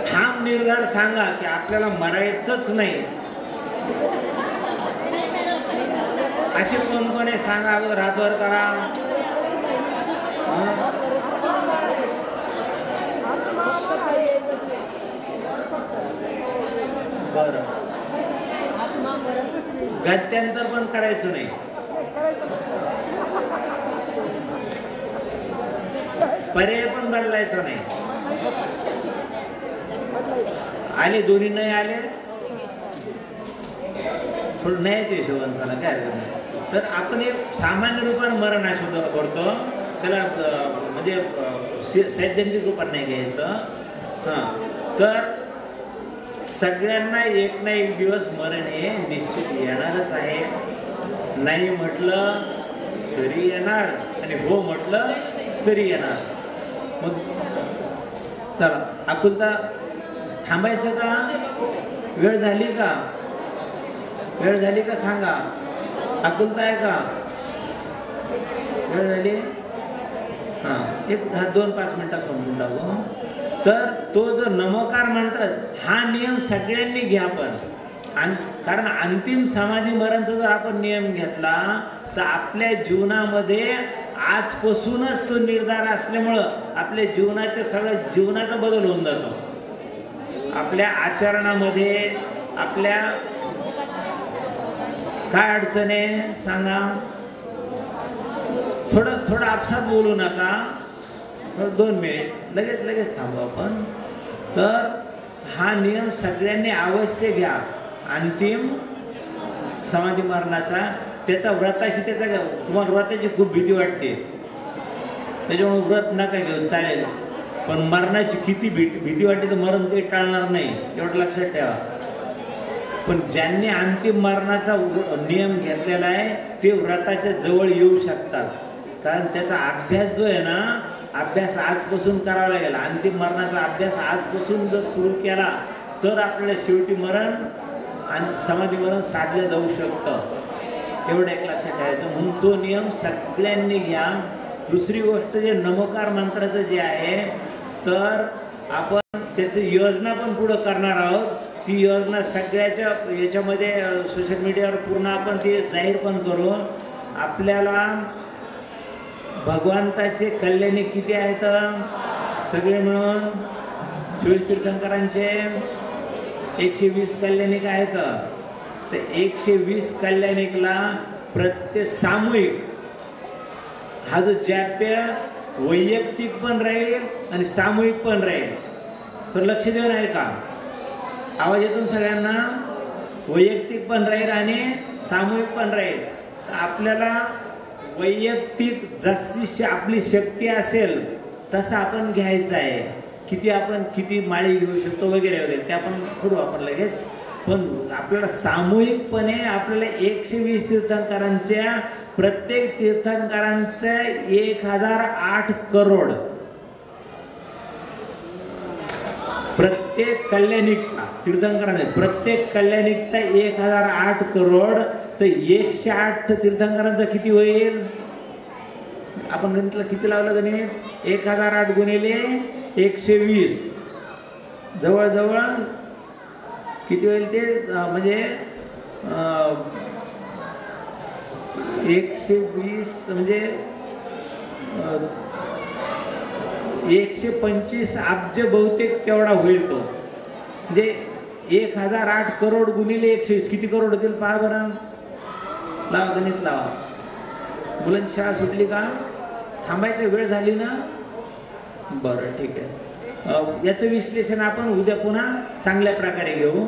ठाम निर्धार सांगा की आपल्याला मरायचंच नाही. असे कोण कोण आहे सांगा, अगोदर हातवर करा. बरं, गत्यांतर पण करायचं नाही. पर्याय पण बदलायचं नाही. आले दोन्ही नाही आले थोडं नाहीच हिशोबान झाला काय हरकत नाही. तर आपण एक सामान्य रूपाने मरण हा शब्द वापरतो, त्याला म्हणजे सैद्धांतिक रूपात नाही घ्यायचं. तर सगळ्यांना एक ना एक दिवस मरण हे निश्चित येणारच आहे. नाही म्हटलं तरी येणार आणि हो म्हटलं तरी येणार. मग चला, आकुलता थांबायचं का? वेळ झाली का? वेळ झाली का सांगा. आकुलता आहे का? वेळ झाली? एक 2-5 मिनिटात समजून टाकू. तर तो जो नमोकार मंत्र हा नियम सगळ्यांनी घ्या. पण कारण अंतिम समाधी मरणचा जर आपण नियम घेतला तर आपल्या जीवनामध्ये आजपासूनच तो निर्धार असल्यामुळं आपल्या जीवनाचा बदल होऊन जातो. आपल्या आचरणामध्ये आपल्या काय अडचण आहे सांगा. थोडं आपसात बोलू नका. 2 मिनिट लगेच थांबू आपण. तर हा नियम सगळ्यांनी अवश्य घ्या. अंतिम समाधी मरणाचा, त्याचा व्रताशी तुम्हाला व्रताची खूप भीती वाटते, त्याच्यामुळे व्रत नका घेऊ चालेल, पण मरणाची किती भीती वाटते तर मरण काही टाळणार नाही, एवढं लक्षात ठेवा. पण ज्यांनी अंतिम मरणाचा नियम घेतलेला आहे ते व्रताच्या जवळ येऊ शकतात, कारण त्याचा अभ्यास जो आहे ना, अभ्यास आजपासून करावा लागेल. अंतिम मरणाचा अभ्यास आजपासून जर सुरू केला तर आपल्याला शेवटी मरण आणि समाधी मरण साधलं जाऊ शकतं. एवढं एक लक्षात ठेवायचं. म्हणून तो नियम सगळ्यांनी घ्या. दुसरी गोष्ट जे नमोकार मंत्राचं जे आहे, तर आपण त्याची योजना पण पुढं करणार आहोत. ती योजना सगळ्याच्या याच्यामध्ये सोशल मीडियावर पूर्ण आपण ती जाहीर पण करू. आपल्याला भगवंताचे कल्याणी किती आहेत सगळे मिळून? 24 तीर्थंकरांचे 120 कल्याणिक आहेत. तर 120 कल्याणिकला प्रत्येक सामूहिक हा जो जाप्य वैयक्तिक पण राहील आणि सामूहिक पण राहील. तर लक्ष देऊन आहे का? आवाज येतो सगळ्यांना? वैयक्तिक पण राहील आणि सामूहिक पण राहील. आपल्याला वैयक्तिक जशी आपली शक्ती असेल तसं आपण घ्यायचं आहे. किती माळी घेऊ शकतो वगैरे वगैरे ते आपण करू आपण लगेच. पण आपल्याला सामूहिकपणे आपल्याला 120 तीर्थंकरांच्या प्रत्येक तीर्थंकरांचे 1008 करोड प्रत्येक कल्याणिकचा तीर्थंकरांचा प्रत्येक कल्याणिकचा 1008 करोड. तर 108 तीर्थंकरांचा किती होईल? आपण गणितला किती लावलं गणित? 1008 गुणिले 120 जवळजवळ किती होईल ते? म्हणजे 120 म्हणजे 125 अब्ज बहुतेक तेवढा होईल तो. म्हणजे 1008 करोड गुणिले 120 किती करोड होतील पहा बरं. लावा गणित लावा. मुलांची शाळा सुटली का? थांबायची वेळ झाली ना? बरं ठीक आहे. याचं विश्लेषण आपण उद्या पुन्हा चांगल्या प्रकारे घेऊ.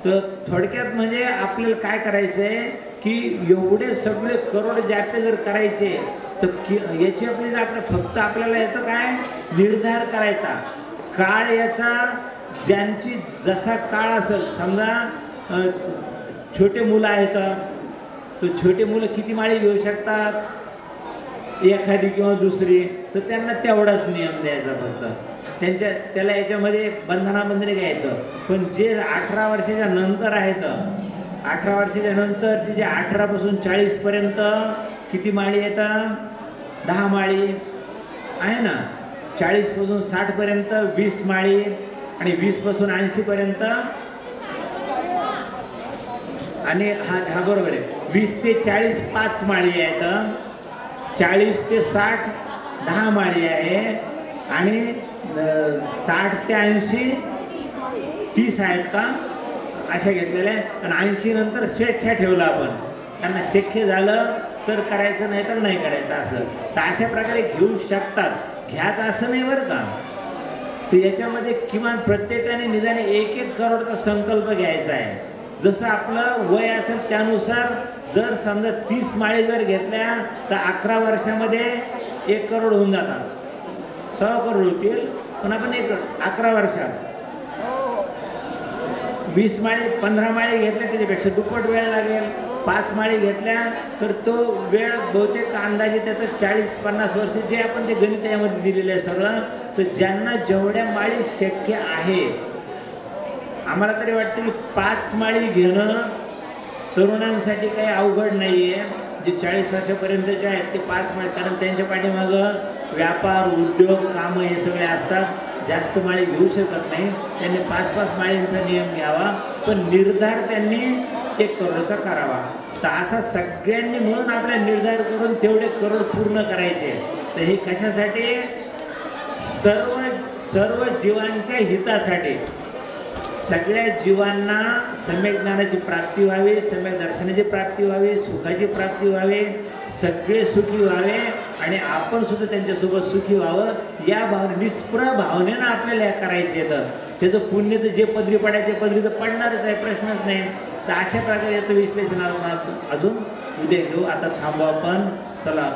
तर थोडक्यात म्हणजे आपल्याला काय करायचं आहे की एवढे सगळे करोड जापे जर करायचे तर याची फक्त आपल्याला याचा काय निर्धार करायचा. काळ याचा ज्यांची जसा काळ असेल, समजा छोटे मुलं आहेत तर छोटे मुलं किती माळी घेऊ शकतात? एखादी किंवा दुसरी. तर त्यांना तेवढाच नियम द्यायचा फक्त. त्याला याच्यामध्ये बंधनाबंधने घ्यायचं. पण जे 18 वर्षाच्या नंतर आहेत, 18 वर्षाच्या नंतरचे जे 18 पासून 40 पर्यंत किती माळी येतात? 10 माळी आहे ना. 40 पासून 60 पर्यंत 20 माळी आणि 20 पासून 80 पर्यंत आणि हा बरोबर आहे. 20 ते 40 5 माळी आहेत. 40 ते 60 10 माळी आहे आणि 60 ते 80 30 आहेत का अशा घेतलेल्या. आणि 80 नंतर स्वेच्छा ठेवला आपण. त्यांना शक्य झालं तर करायचं, नाही तर नाही करायचं असं. तर अशा प्रकारे घेऊ शकतात. घ्यायचं असं नाही बरं का. तर याच्यामध्ये किमान प्रत्येकाने निदाने 1-1 करोडचा संकल्प घ्यायचा आहे. जसं आपलं वय असेल त्यानुसार. जर समजा 30 माळी जर घेतल्या तर 11 वर्षामध्ये 1 करोड होऊन जातात. 6 करोड होतील. पण आपण 11 वर्षात 20 माळी 15 माळी घेतल्या त्याच्यापेक्षा दुप्पट वेळ लागेल. 5 माळी घेतल्या तर तो वेळ बहुतेक अंदाजे त्याचं 40-50 वर्ष जे आपण ते गणित यामध्ये दिलेलं आहे सगळं. तर ज्यांना जेवढ्या माळी शक्य आहे, आम्हाला तरी वाटतं की 5 माळी घेणं तरुणांसाठी काही अवघड नाही आहे. जे 40 वर्षापर्यंतचे आहेत ते 5 माळी, कारण त्यांच्या पाठीमागं व्यापार उद्योग कामं हे सगळे असतात. जास्त माळी घेऊ शकत नाही. त्यांनी 5-5 माळींचा नियम घ्यावा. पण निर्धार त्यांनी 1 करोडचा करावा. तर असा सगळ्यांनी म्हणून आपला निर्धार करून तेवढे करोड पूर्ण करायचे. तर हे कशासाठी? सर्व जीवांच्या हितासाठी. सगळ्या जीवांना सम्यक ज्ञानाची प्राप्ती व्हावी, सम्यक दर्शनाची प्राप्ती व्हावी, सुखाची प्राप्ती व्हावी, सगळे सुखी व्हावे आणि आपण सुद्धा त्यांच्यासोबत सुखी व्हावं या निष्प्रह भावनेनं आपल्याला हे करायचं येतं. त्याचं पुण्य तर जे पदरी पडायचे पदरी तर पडणारच आहे, प्रश्नच नाही. तर अशा प्रकारे याचं विश्लेषण अजून उद्या घेऊ. आता थांबू आपण. चला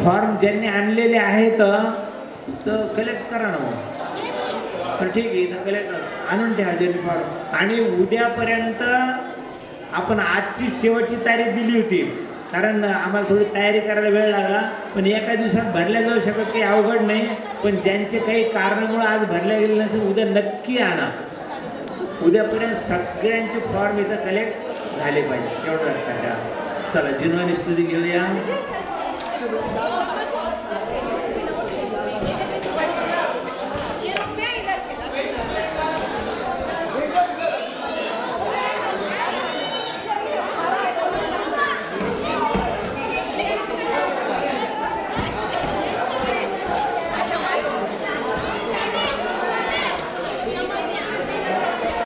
फॉर्म ज्यांनी आणलेले आहेत तर कलेक्ट करा ना मग. तर ठीक आहे, तर कलेक्ट आणून ठेवा ज्यांनी फॉर्म. आणि उद्यापर्यंत आपण आजची शेवटची तारीख दिली होती, कारण आम्हाला थोडी तयारी करायला वेळ लागला. पण एका दिवसात भरल्या जाऊ शकत काही अवघड नाही. पण ज्यांचे काही कारणामुळे आज भरल्या गेले नसेल उद्या नक्की आणा. उद्यापर्यंत सगळ्यांचे फॉर्म इथं कलेक्ट झाले पाहिजे, एवढं लक्षात घ्या. चला जिनवानी स्तुती घेऊया.